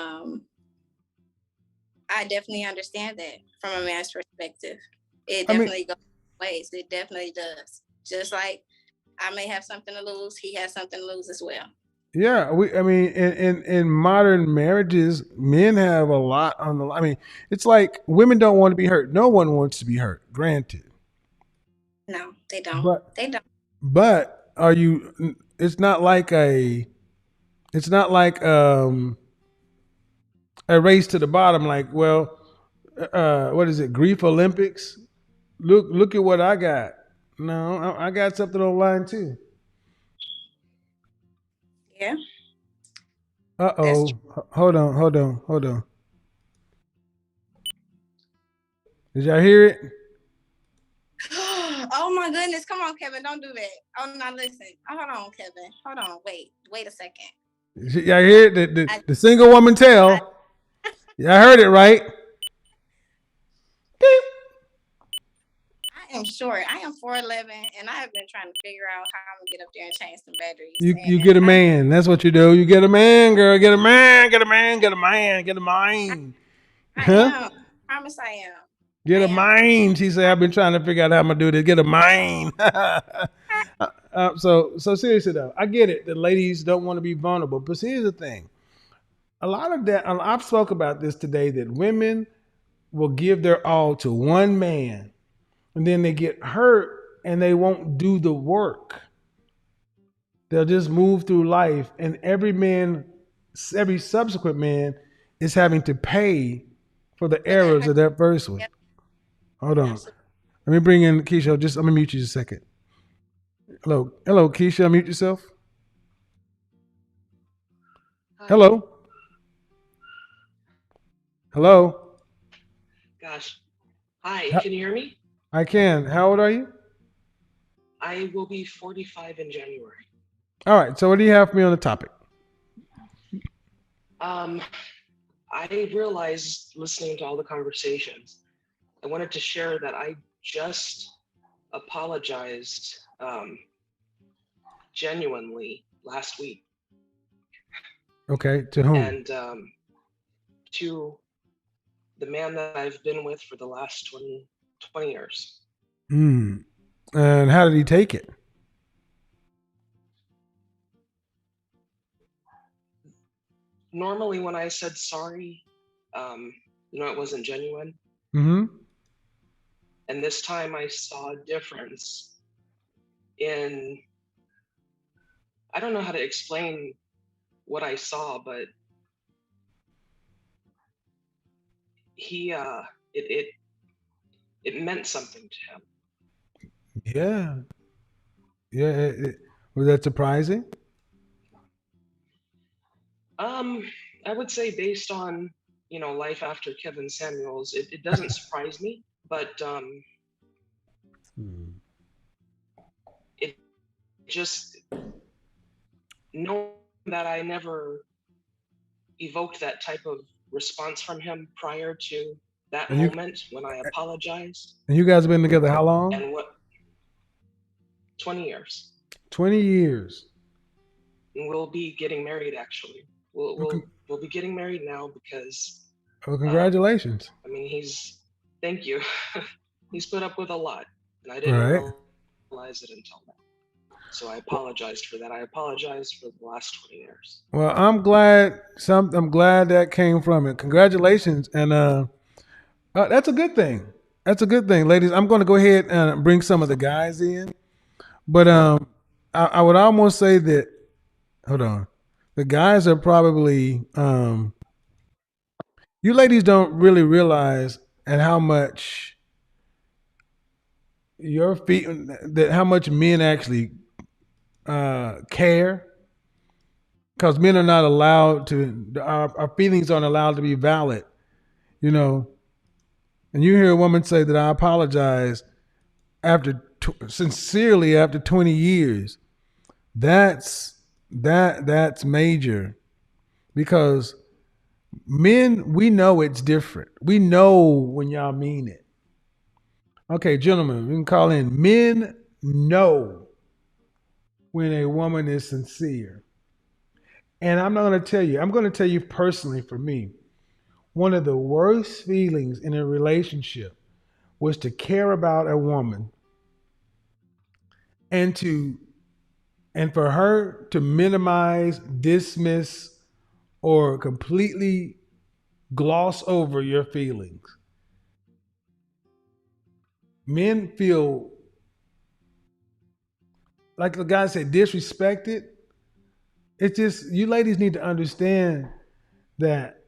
I definitely understand that from a man's perspective. It I mean, definitely goes ways. It definitely does. Just like I may have something to lose, he has something to lose as well. yeah, I mean, in modern marriages, men have a lot on the. I mean, it's like women don't want to be hurt. No one wants to be hurt. Granted, No, they don't. but They don't. but are you? It's not like a. It's not like a race to the bottom. Like, well, what is it? Grief Olympics. Look at what I got. No, I got something online too. Yeah. Uh-oh. Hold on. Did y'all hear it? Oh my goodness. Come on, Kevin. Don't do that. Oh, no, listen. Oh, hold on, Kevin. Hold on. Wait a second. Y'all hear it? The single woman tell. Y'all heard it, right? I am short. I am 4'11", and I have been trying to figure out how I'm gonna get up there and change some batteries. You get a man. That's what you do. You get a man, girl. Get a man. Get a man. Get a man. Get a man. I Huh? am. I promise I am. Get a mine. She said, I've been trying to figure out how I'm gonna do this. Get a mine. So seriously though, I get it. The ladies don't want to be vulnerable, but here's the thing. A lot of that, I've spoke about this today, that women will give their all to one man and then they get hurt and they won't do the work. They'll just move through life, and every subsequent man is having to pay for the errors of that first one. Hold on. Let me bring in Keisha. I'm gonna mute you just a second. Hello, Keisha. Mute yourself. Hello. Hello. Gosh. Hi, Ha- can you hear me? I can. How old are you? I will be 45 in January. All right. So what do you have for me on the topic? Um, I realized listening to all the conversations, I wanted to share that I just apologized genuinely last week. Okay. To whom? And to the man that I've been with for the last 20 years. Mm. And how did he take it? Normally, when I said sorry, it wasn't genuine. Mm-hmm. And this time I saw a difference in, I don't know how to explain what I saw, but he, it meant something to him. Yeah. Yeah. Was that surprising? I would say based on, life after Kevin Samuels, it doesn't surprise me, but it just, knowing that I never evoked that type of response from him prior to that And you moment when I apologized. and you guys have been together how long? And 20 years. 20 years. And we'll be getting married actually. We'll be getting married now because Well, congratulations. Thank you. He's put up with a lot, and I didn't Right. realize it until now. So I apologized for that. I apologized for the last 20 years. Well, I'm glad that came from it. Congratulations. And that's a good thing. That's a good thing, ladies. I'm going to go ahead and bring some of the guys in. But I would almost say that, hold on. The guys are probably, you ladies don't really realize and how much your feet, that how much men actually care, because men are not allowed to, our feelings aren't allowed to be valid, you know. And you hear a woman say that I apologize sincerely after 20 years. That's major, because men, we know it's different. We know when y'all mean it. Okay, gentlemen, we can call in. Men know when a woman is sincere. And I'm not going to tell you, I'm going to tell you personally, for me, one of the worst feelings in a relationship was to care about a woman and for her to minimize, dismiss, or completely gloss over your feelings. Men feel, like the guy said, disrespected. It's just, you ladies need to understand that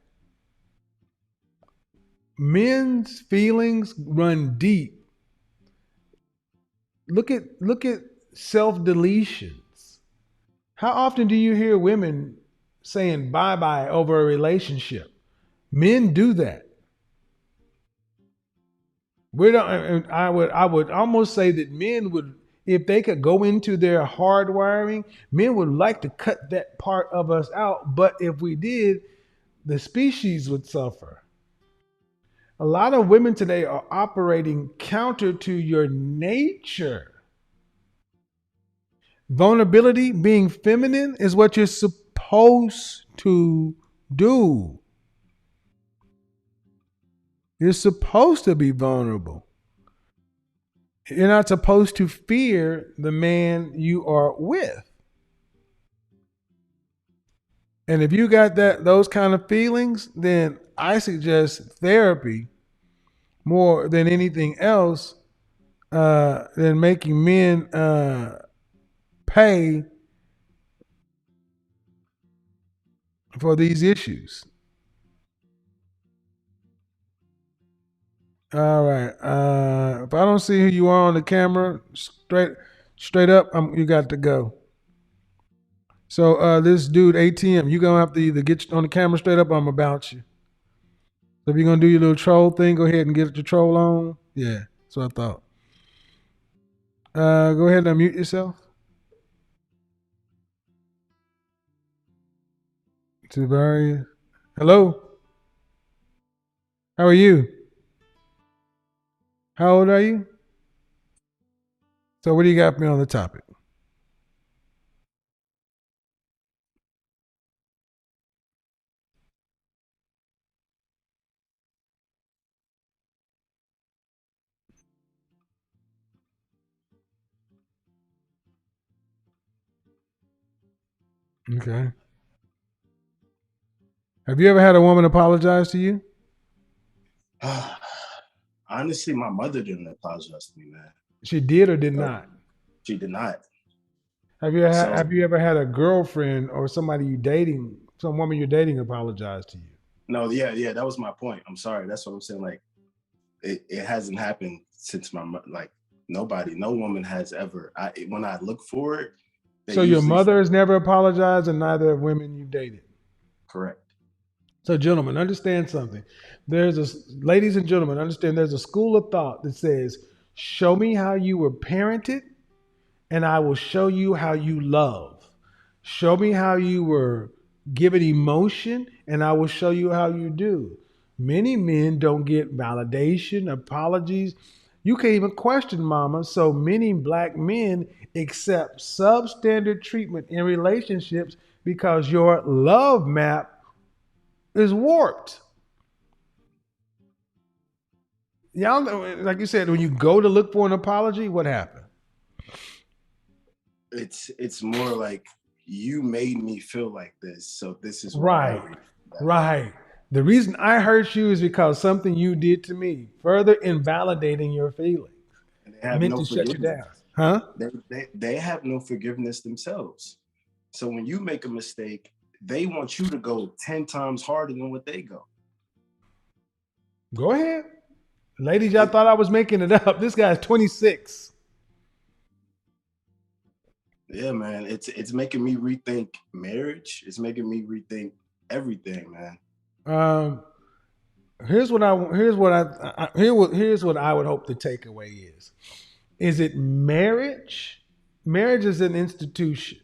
men's feelings run deep. Look at self deletions. How often do you hear women saying bye bye over a relationship? Men do that. We don't. And I would almost say that men would, if they could go into their hardwiring, men would like to cut that part of us out. But if we did, the species would suffer. A lot of women today are operating counter to your nature. Vulnerability, being feminine, is what you're supposed to do. You're supposed to be vulnerable. You're not supposed to fear the man you are with. And if you got those kind of feelings, then I suggest therapy more than anything else, than making men pay for these issues. All right. If I don't see who you are on the camera, straight up, you got to go. So this dude ATM, you gonna have to either get on the camera straight up, or I'm about you. So if you're gonna do your little troll thing, go ahead and get your troll on. Yeah, that's what I thought. Go ahead and unmute yourself. Tavares. Hello. How are you? How old are you? So what do you got for me on the topic? Okay. Have you ever had a woman apologize to you? Honestly, my mother didn't apologize to me, man. She did or did So not? she did not. Have So you ever had a girlfriend or somebody you dating, some woman you're dating, apologize to you? no, yeah, that was my point. I'm sorry. That's what I'm saying. Like it hasn't happened since like nobody, no woman has ever. When I look for it, they So your usually mother has never apologized, and neither have women you've dated. correct. So, gentlemen, understand something. Ladies and gentlemen, understand there's a school of thought that says, show me how you were parented, and I will show you how you love. Show me how you were given emotion, and I will show you how you do. Many men don't get validation, apologies. You can't even question mama. So many black men accept substandard treatment in relationships because your love map is warped. Y'all know, like you said, when you go to look for an apology, what happened? It's more like you made me feel like this, so this is what I Right, read. right. The reason I hurt you is because something you did to me, further invalidating your feelings, And they have meant no to shut you forgiveness. down. Huh? They have no forgiveness themselves. So when you make a mistake, they want you to go 10 times harder than what they go. Go ahead. Ladies, y'all thought I was making it up. This guy's 26. Yeah, man. It's making me rethink marriage. It's making me rethink everything, man. Um, here's what here's what I would hope the takeaway is. Is it marriage? Marriage is an institution.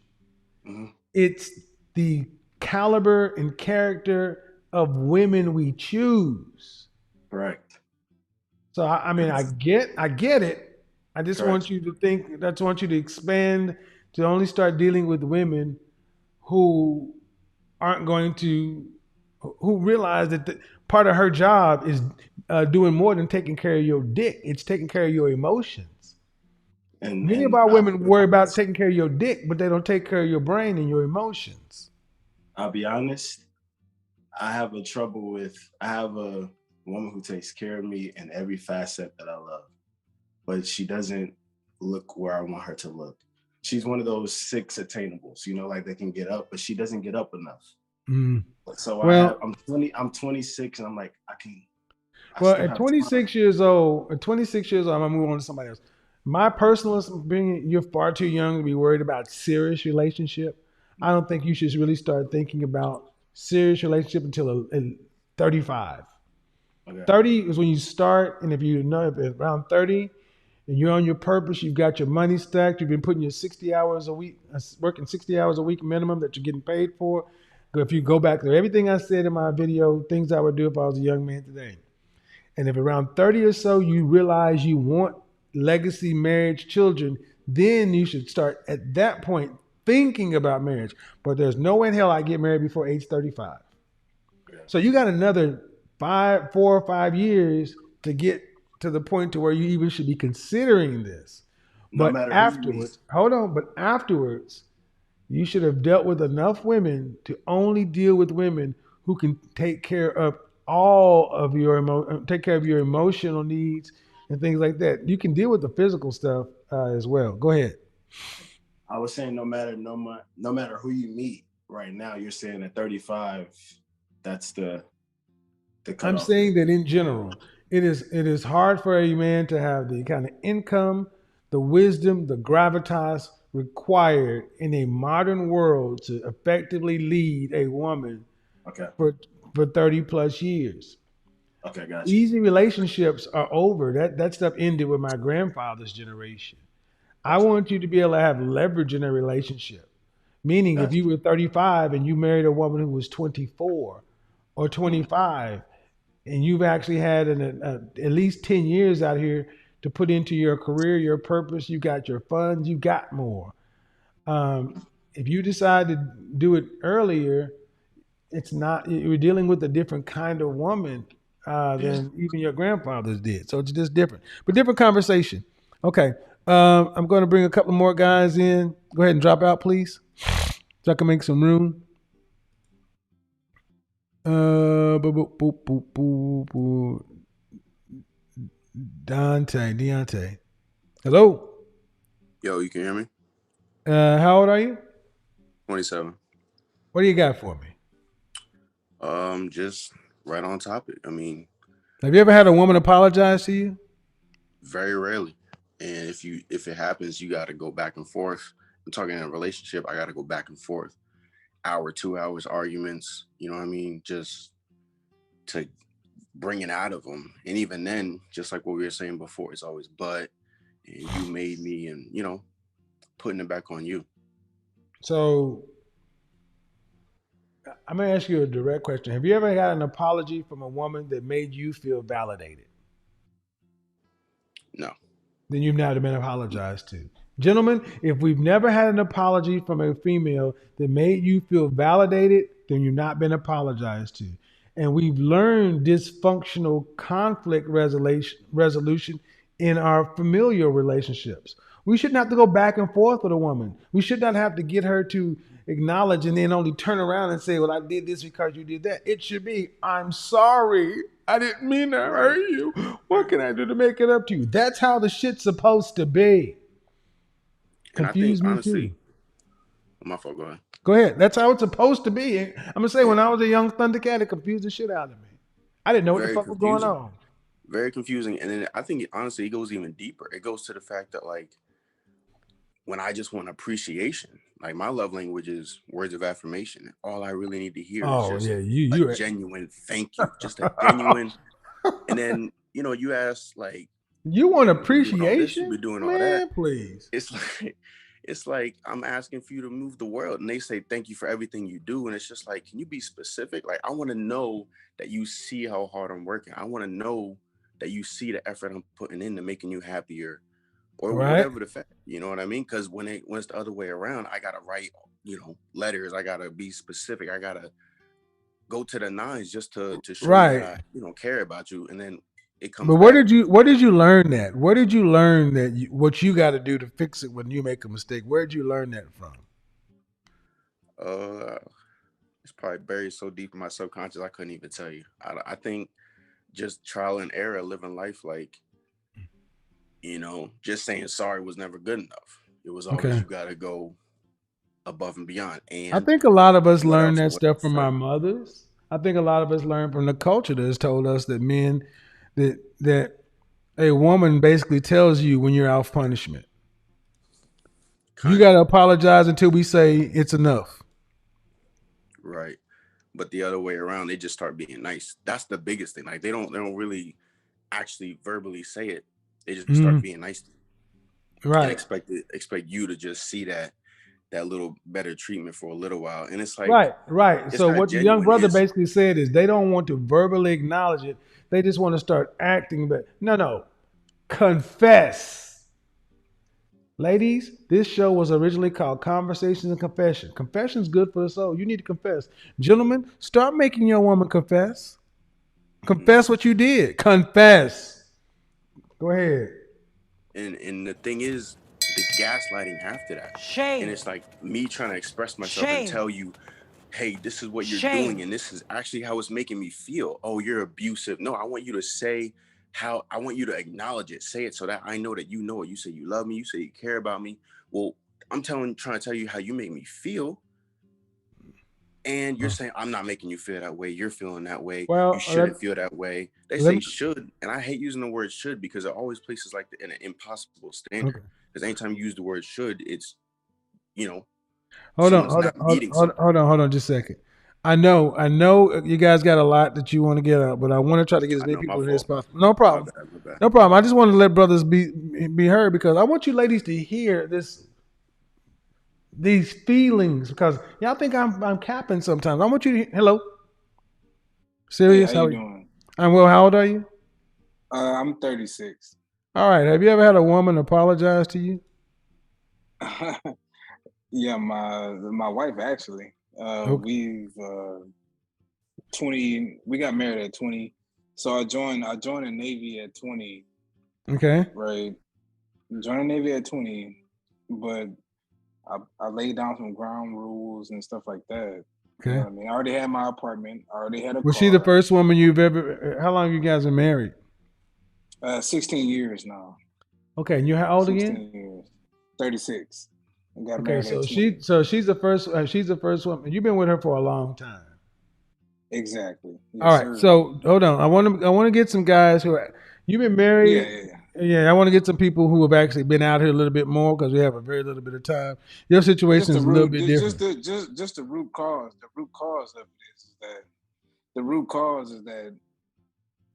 Mhm. It's the caliber and character of women we choose. Correct. So I mean, I get it. I just Correct. want you to think. That's want you to expand to only start dealing with women who aren't going to, who realize that part of her job is doing more than taking care of your dick. It's taking care of your emotions. Many of And our women worry about taking care of your dick, but they don't take care of your brain and your emotions. I'll be honest, I have I have a woman who takes care of me in every facet that I love, but she doesn't look where I want her to look. She's one of those six attainables, like they can get up, but she doesn't get up enough. Mm. So Well, I'm 26 and I'm like, I well, still at have time. 26 years old, I'm gonna move on to somebody else. My personal opinion, you're far too young to be worried about serious relationship. I don't think you should really start thinking about serious relationship until 35. Okay. 30 is when you start, and if you know if it's around 30 and you're on your purpose, you've got your money stacked, you've been putting your 60 hours a week, working 60 hours a week minimum that you're getting paid for. If you go back to everything I said in my video, things I would do if I was a young man today. And if around 30 or so you realize you want legacy, marriage, children, then you should start at that point thinking about marriage. But there's no way in hell I get married before age 35. Yeah. So you got another 4 or 5 years to get to the point to where you even should be considering this. No But matter who you meet. afterwards, hold on, but afterwards, you should have dealt with enough women to only deal with women who can take care of all of your take care of your emotional needs and things like that. You can deal with the physical stuff as well. Go ahead. I was saying no matter who you meet right now, you're saying at 35, that's the I'm cutoff saying date. that in general, it is hard for a man to have the kind of income, the wisdom, the gravitas required in a modern world to effectively lead a woman Okay. for 30 plus years. Okay, got you. Easy relationships are over. That stuff ended with my grandfather's generation. I Got you. want you to be able to have leverage in a relationship. Meaning, if Got you you. were 35 and you married a woman who was 24 or Mhm. 25, and you've actually had at least 10 years out here to put into your career, your purpose, you got your funds, you got more. Um, if you decide to do it earlier, it's not, you're dealing with a different kind of woman Yeah. than even your grandfathers did. So it's just different, but different conversation. Okay. I'm going to bring a couple more guys in. Go ahead and drop out, please, so I can make some room. Boop, boop, boop, boop, boop. Deontay. Hello. Yo, you can hear me? How old are you? 27. What do you got for me? Just right on topic. I mean, Have you ever had a woman apologize to you? very rarely. And if it happens, you gotta go back and forth. I'm talking in a relationship, I gotta go back and forth. Hour, 2 hours, arguments, you know what I mean? Just to bring it out of them. And even then, just like what we were saying before, it's always but and you made me and putting it back on you. So I'm gonna ask you a direct question. Have you ever had an apology from a woman that made you feel validated? No. Then you've never been apologized to. Gentlemen, if we've never had an apology from a female that made you feel validated, then you've not been apologized to. And we've learned dysfunctional conflict resolution in our familial relationships. We shouldn't have to go back and forth with a woman. We should not have to get her to acknowledge and then only turn around and say, well, I did this because you did that. It should be, I'm sorry. I didn't mean to hurt you. What can I do to make it up to you? That's how the shit's supposed to be. And I think Confuse me too. honestly, my fault, go ahead. Go ahead. That's how it's supposed to be. I'm gonna say Yeah. when I was a young Thundercat, it confused the shit out of me. I didn't know what the Very fuck was going confusing. on. Very confusing. And then I think honestly it goes even deeper. It goes to the fact that like when I just want appreciation, like my love language is words of affirmation. All I really need to hear is Oh just yeah, a you. genuine thank you, just a genuine. And then you ask like, You want you've been doing all this, you've appreciation, been doing all that. man? Please. It's like it's like I'm asking for you to move the world, and they say thank you for everything you do, and it's just like, can you be specific? Like I want to know that you see how hard I'm working. I want to know that you see the effort I'm putting into making you happier or Right. whatever the fact, you know what I mean? Because when it's the other way around, I gotta write, letters. I gotta be specific. I gotta go to the nines just to show you that Right. I, care about you. And then it But comes back. where did you learn that? Where did you learn that what you got to do to fix it when you make a mistake? Where did you learn that from? Uh, it's probably buried so deep in my subconscious I couldn't even tell you. I think just trial and error, living life like, just saying sorry was never good enough. It was always Okay. you gotta go above and beyond. I And think a lot of us what learn else? that What stuff else? from our Right? mothers. I think a lot of us learn from the culture that has told us that men that a woman basically tells you when you're out punishment. You Kind got of. to apologize until we say it's enough. Right. But the other way around, they just start being nice. That's the biggest thing. Like they don't really actually verbally say it. They just start Mhm. being nice to you and Right. expect you to just see that little better treatment for a little while. And it's like Right. it's So not what the young genuine. brother It's basically said is they don't want to verbally acknowledge it. They just want to start acting. But no, confess. Ladies, this show was originally called Conversations and Confession. Confession's good for the soul. You need to confess. Gentlemen, start making your woman confess. Confess what you did. Confess. Go ahead. And the thing is, the gaslighting after that. Shame. And it's like me trying to express myself and Shame. tell you, hey, this is what you're Shame. doing, and this is actually how it's making me feel. Oh, you're abusive. No, I want you to say how, I want you to acknowledge it. Say it so that I know that you know it. You say you love me, you say you care about me. Well, trying to tell you how you make me feel. And you're saying I'm not making you feel that way. You're feeling that way. Well, You shouldn't feel that way. They let say me- should, and I hate using the word should because it always places like an impossible standard. Okay. Because anytime you use the word should, it's, you know, Hold on, someone's hold on, not hold meeting on, something. hold on, just a second. I know you guys got a lot that you want to get out, but I want to try to get as I many know, my people in here as fault. possible. No My problem. bad, my bad. No problem. I just want to let brothers be heard because I want you ladies to hear these feelings because y'all think I'm capping sometimes. I want you to hello. Hey, how Serious? How you are you? doing? I'm well. How old are you? I'm 36. All right. Have you ever had a woman apologize to you? Yeah, my wife actually. Okay. We've 20. We got married at 20. So I joined the Navy at 20. Okay. Right. Joined the Navy at 20, but I laid down some ground rules and stuff like that. You know Okay. what I mean? I already had my apartment. I already had a Was she the car. first woman you've ever? How long you guys been married? 16 years now. Okay. And you're how old again? 16 years. 36. I got Okay. married at So 20. she's the first. She's the first woman. You've been with her for a long time. Exactly. All Yes, right. sir. So hold on. I want to get some guys who are, you've been Yeah, married. yeah, yeah. Yeah, I want to get some people who have actually been out here a little bit more because we have a very little bit of time. Your situation Just the is a little root, bit just different. the just the root cause. The root cause of it is that the root cause is that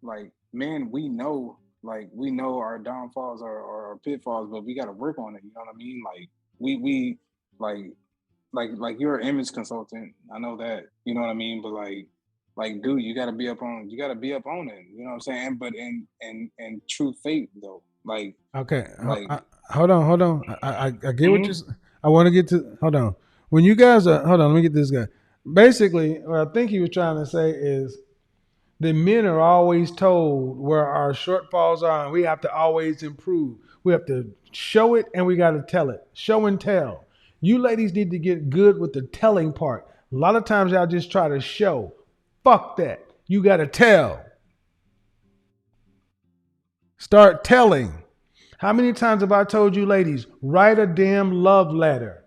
like man, we know our downfalls or our pitfalls, but we got to work on it. You know what I mean? Like we like like you're an image consultant. I know that. You know what I mean? But like dude, you got to be up on it. You know what I'm saying? But in true faith though, Okay. like Hold on. Hold on. I get what mhm. you're. I want to get to. Hold on. When you guys are. Hold on. Let me get this guy. Basically, what I think he was trying to say is the men are always told where our shortfalls are, and we have to always improve. We have to show it, and we got to tell it. Show and tell. You ladies need to get good with the telling part. A lot of times y'all just try to show. Fuck that. You got to tell. Start telling. How many times have I told you, ladies, write a damn love letter?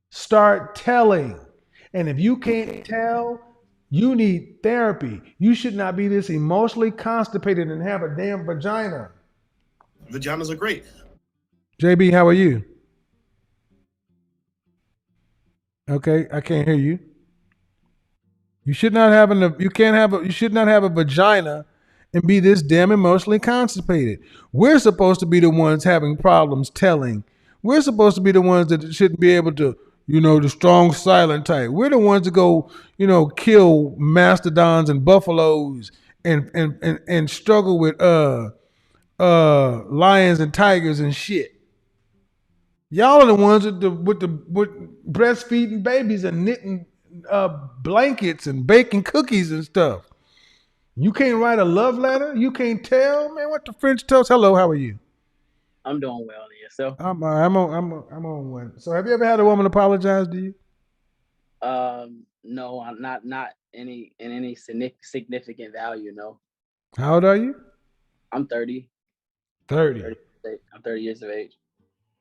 Start telling. And if you can't tell, you need therapy. You should not be this emotionally constipated and have a damn vagina. Vaginas are great. JB, how are you? Okay, I can't hear you. You should not have you should not have a vagina and be this damn emotionally constipated. We're supposed to be the ones having problems telling. We're supposed to be the ones that shouldn't be able to, the strong silent type. We're the ones that go, kill mastodons and buffaloes and struggle with lions and tigers and shit. Y'all are the ones with breastfeeding babies and knitting blankets and baking cookies and stuff. You can't write a love letter. You can't tell, man. What the French toast? Hello, how are you? I'm doing well. And yourself? I'm on one. So, have you ever had a woman apologize to you? No, I'm not any significant value. No, How old are you? I'm 30. 30. 30 I'm 30 years of age.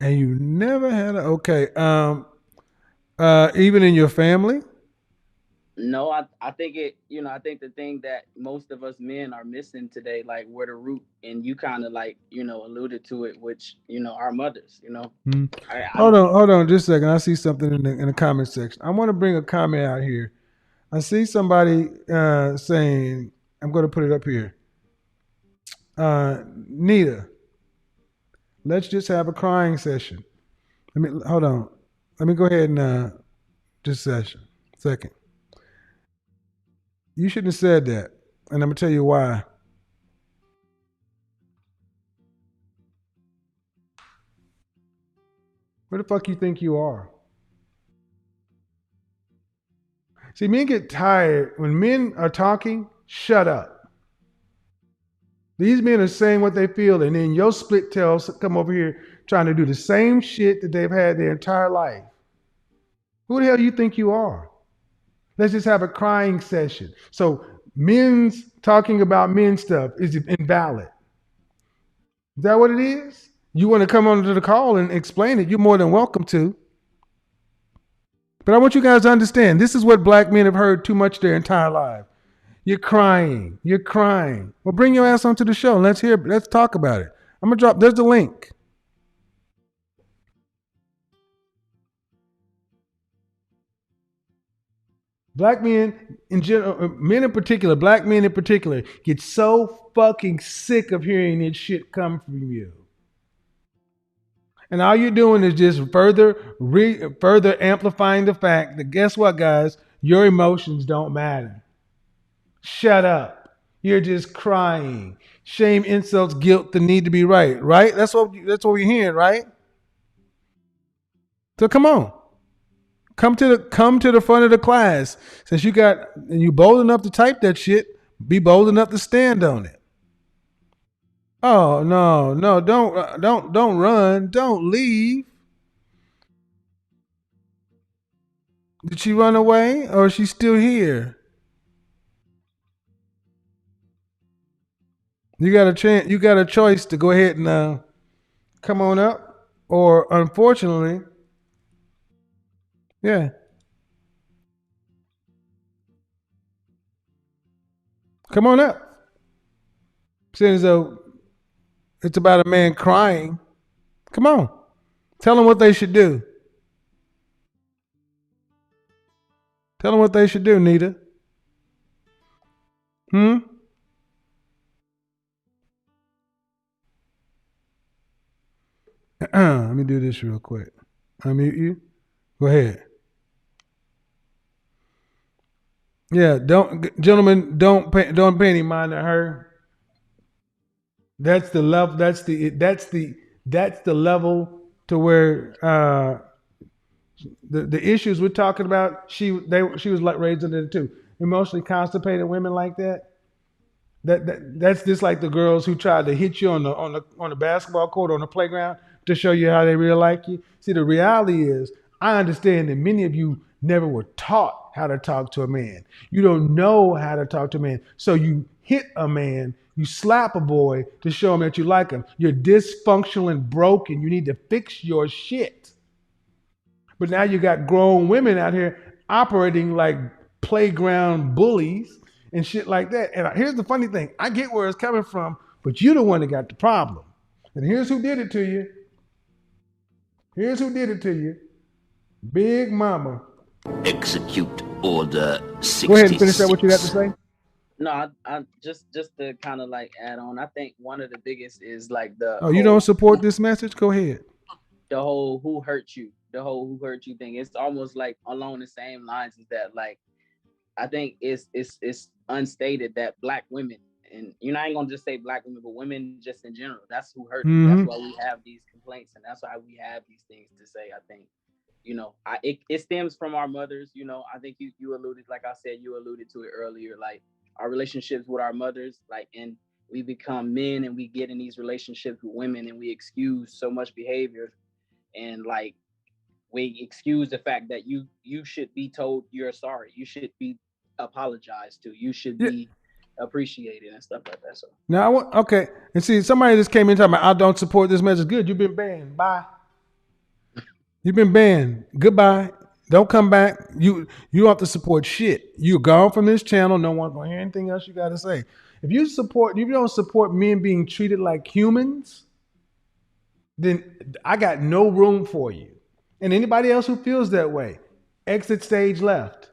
And you never had a okay. Even in your family. No, I think it. I think the thing that most of us men are missing today, like where the root, and you kind of like alluded to it, which our mothers. Hmm. I Hold on, just a second. I see something in the comment section. I want to bring a comment out here. I see somebody saying, I'm going to put it up here. Nita, let's just have a crying session. Hold on. Let me go ahead and just second. You shouldn't have said that, and I'm gonna tell you why. Where the fuck you think you are? See, men get tired when men are talking. Shut up. These men are saying what they feel, and then your split tails come over here trying to do the same shit that they've had their entire life. Who the hell do you think you are? Let's just have a crying session. So men's talking about men stuff is invalid. Is that what it is? You want to come onto the call and explain it? You're more than welcome to. But I want you guys to understand this is what black men have heard too much their entire life. You're crying. You're crying. Well, bring your ass onto the show. Let's hear. Let's talk about it. I'm gonna drop. There's the link. Black men in general, men in particular, black men in particular, get so fucking sick of hearing this shit come from you. And all you're doing is just further amplifying the fact that guess what, guys? Your emotions don't matter. Shut up. You're just crying. Shame, insults, guilt, the need to be right. Right? That's what we're hearing, right? So come on. Come to the front of the class. Since you bold enough to type that shit, be bold enough to stand on it. Oh no, don't run, don't leave. Did she run away or is she still here? You got a chance. You got a choice to go ahead and come on up, or unfortunately, yeah, come on up. Seeing as though it's about a man crying, come on, tell them what they should do. Tell them what they should do, Nita. Let me do this real quick. Unmute you. Go ahead. Yeah, gentlemen, don't pay any mind to her. That's the level. That's the level to where the issues we're talking about. She was like raised into it too. Emotionally constipated women like that. That's just like the girls who tried to hit you on the basketball court or on the playground to show you how they really like you. See, the reality is, I understand that many of you never were taught how to talk to a man. You don't know how to talk to a man, so you hit a man, you slap a boy to show him that you like him. You're dysfunctional and broken. You need to fix your shit. But now you got grown women out here operating like playground bullies and shit like that. And here's the funny thing. I get where it's coming from, but you're the one that got the problem. And here's who did it to you. Here's who did it to you. Big Mama. Execute Order 66. Go ahead and finish up what you got to say. No, I just to kind of like add on. I think one of the biggest is like Oh, you don't support this message? Go ahead. The whole who hurt you thing. It's almost like along the same lines as that. Like, I think it's unstated that black women, and I ain't gonna just say black women, but women just in general, that's who hurt us. That's why we have these complaints, and that's why we have these things to say. I think, it stems from our mothers. I think you alluded, like I said, you alluded to it earlier, like our relationships with our mothers, like, and we become men and we get in these relationships with women and we excuse so much behavior, and like we excuse the fact that you should be told you're sorry, you should be apologized to, you should be appreciated and stuff like that. So now okay, and see, somebody just came in talking about I don't support this message. Good, you've been banned. Bye. You've been banned. Goodbye. Don't come back. You don't have to support shit. You're gone from this channel. No one's gonna hear anything else you got to say. If you don't support men being treated like humans, then I got no room for you. And anybody else who feels that way, exit stage left.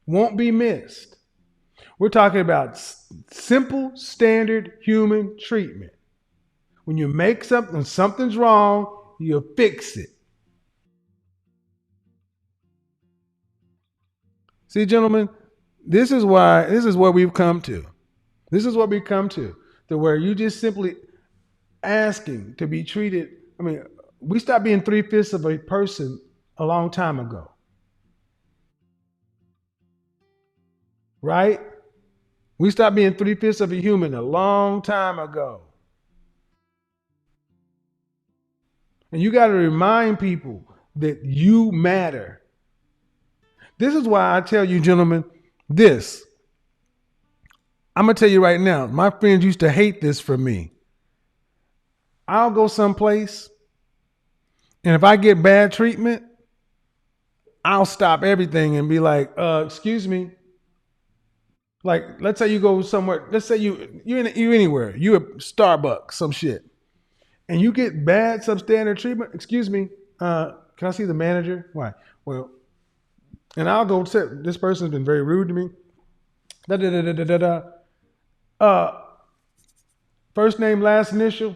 Won't be missed. We're talking about simple, standard human treatment. When you make something's wrong, you fix it. See, gentlemen, this is where we've come to. This is what we've come to where you just simply asking to be treated. I mean, we stopped being 3/5 of a person a long time ago. right? We stopped being 3/5 of a human a long time ago. And you got to remind people that you matter. This is why I tell you, gentlemen, this. I'm going to tell you right now, my friends used to hate this for me. I'll go someplace, and if I get bad treatment, I'll stop everything and be like, excuse me. Like, let's say you go somewhere, let's say you anywhere, you at Starbucks, some shit, and you get bad substandard treatment, excuse me, can I see the manager? Why? Well, and I'll go sit, this person's been very rude to me. Da da da da da da da. First name, last initial.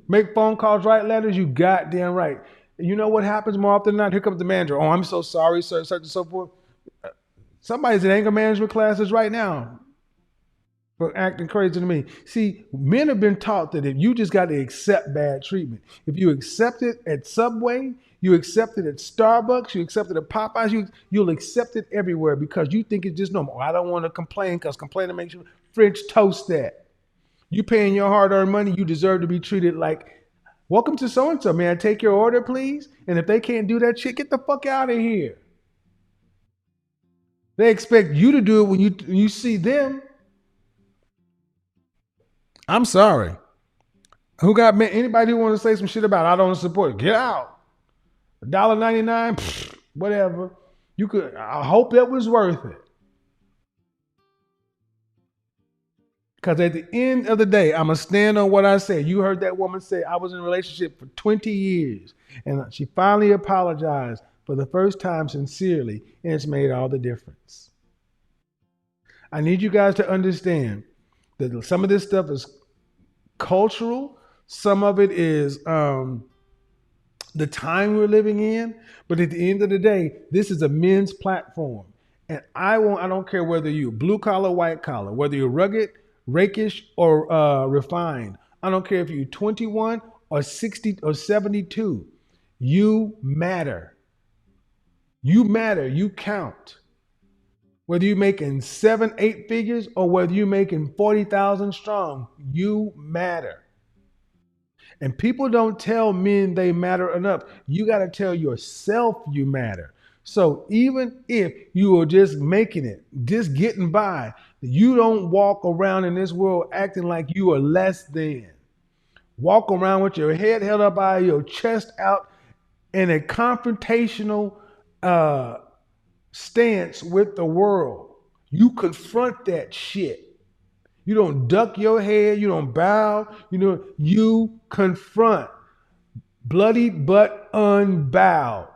Make phone calls, write letters. You goddamn right. You know what happens more often than not? Here comes the manager. Oh, I'm so sorry, sir, such and so forth. Somebody's in anger management classes right now for acting crazy to me. See, men have been taught that if you just got to accept bad treatment, if you accept it at Subway, you accept it at Starbucks, you accept it at Popeyes, you'll accept it everywhere because you think it's just normal. I don't want to complain because complaining makes you French toast that. You paying your hard-earned money, you deserve to be treated like, welcome to so-and-so. May I take your order, please? And if they can't do that shit, get the fuck out of here. They expect you to do it when you see them. I'm sorry. Who got anybody who want to say some shit about I don't support it? Get out. $1.99, whatever. You could. I hope that was worth it. Because at the end of the day, I'm going to stand on what I said. You heard that woman say, I was in a relationship for 20 years. And she finally apologized for the first time sincerely. And it's made all the difference. I need you guys to understand that some of this stuff is cultural. Some of it is the time we're living in. But at the end of the day, this is a men's platform. And I don't care whether you're blue collar, white collar, whether you're rugged, rakish, or refined. I don't care if you're 21 or 60 or 72. You matter. You matter. You count. Whether you're making 7, 8 figures or whether you're making 40,000 strong, you matter. And people don't tell men they matter enough. You got to tell yourself you matter. So even if you are just making it, just getting by, you don't walk around in this world acting like you are less than. Walk around with your head held up high, your chest out, in a confrontational stance with the world. You confront that shit. You don't duck your head. You don't bow. You confront. Bloodied but unbowed.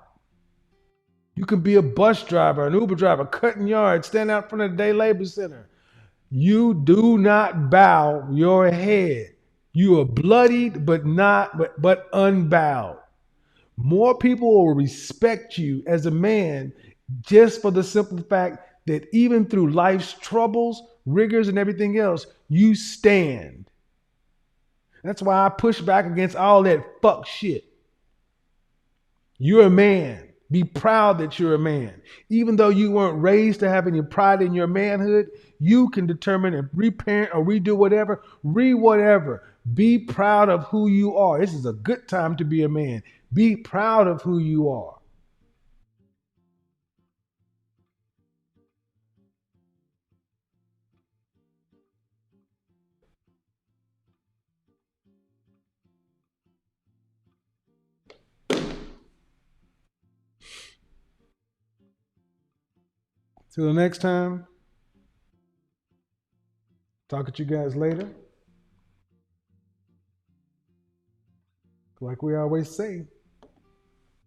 You can be a bus driver, an Uber driver, cutting yards, stand out front of the day labor center. You do not bow your head. You are bloodied but unbowed. More people will respect you as a man just for the simple fact that even through life's troubles, rigors, and everything else, you stand. That's why I push back against all that fuck shit. You're a man. Be proud that you're a man. Even though you weren't raised to have any pride in your manhood, you can determine and reparent or redo whatever, whatever. Be proud of who you are. This is a good time to be a man. Be proud of who you are. Till the next time, talk at you guys later. Like we always say,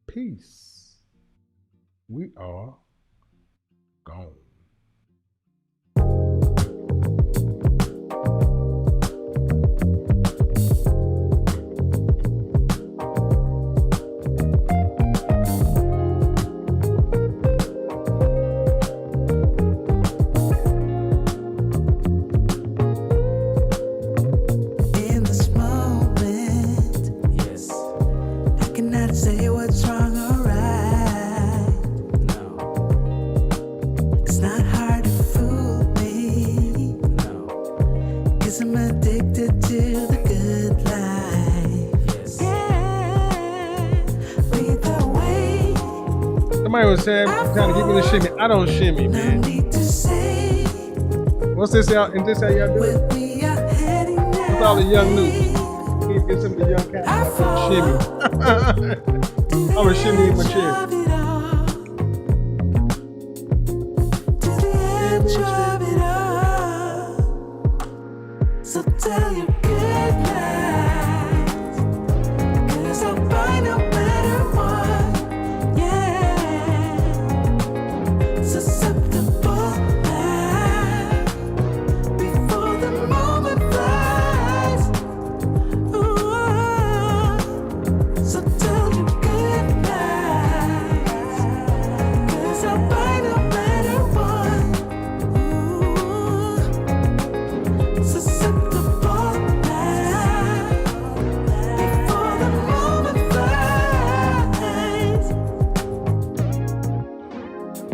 peace. We are gone. In this moment, yes, I cannot say what's wrong or right. No, it's not 'Cause I'm addicted to the good life. Yeah. Either way, Somebody was saying, trying to get me to shimmy. I don't shimmy, man. What's this out? And this how y'all do it? What's all the young news? Can you get some of the young cats out there shimmy? I'm a shimmy in my chair. So tell your good lies, 'cause I'll buy no matter what. Yeah, susceptible now before the moment flies. Ooh, so tell your good lies, 'cause I'll buy no matter what. Ooh, susceptible now before the moment flies.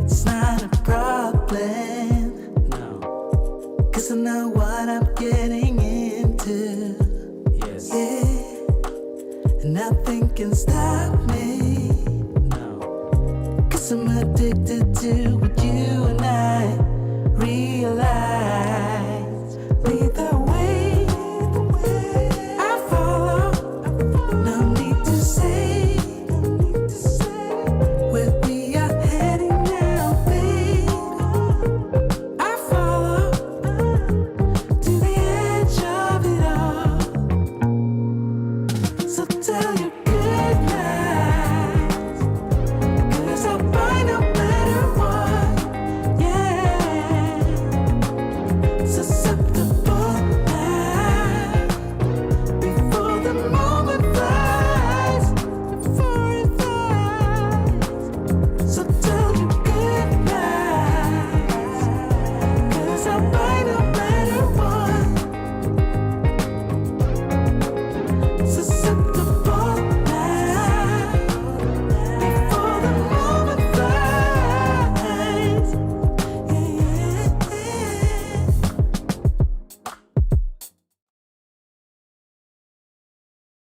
It's not a problem, no, 'cause I know what I'm getting into. Yes. Yeah, and nothing can stop me. No, 'cause I'm addicted to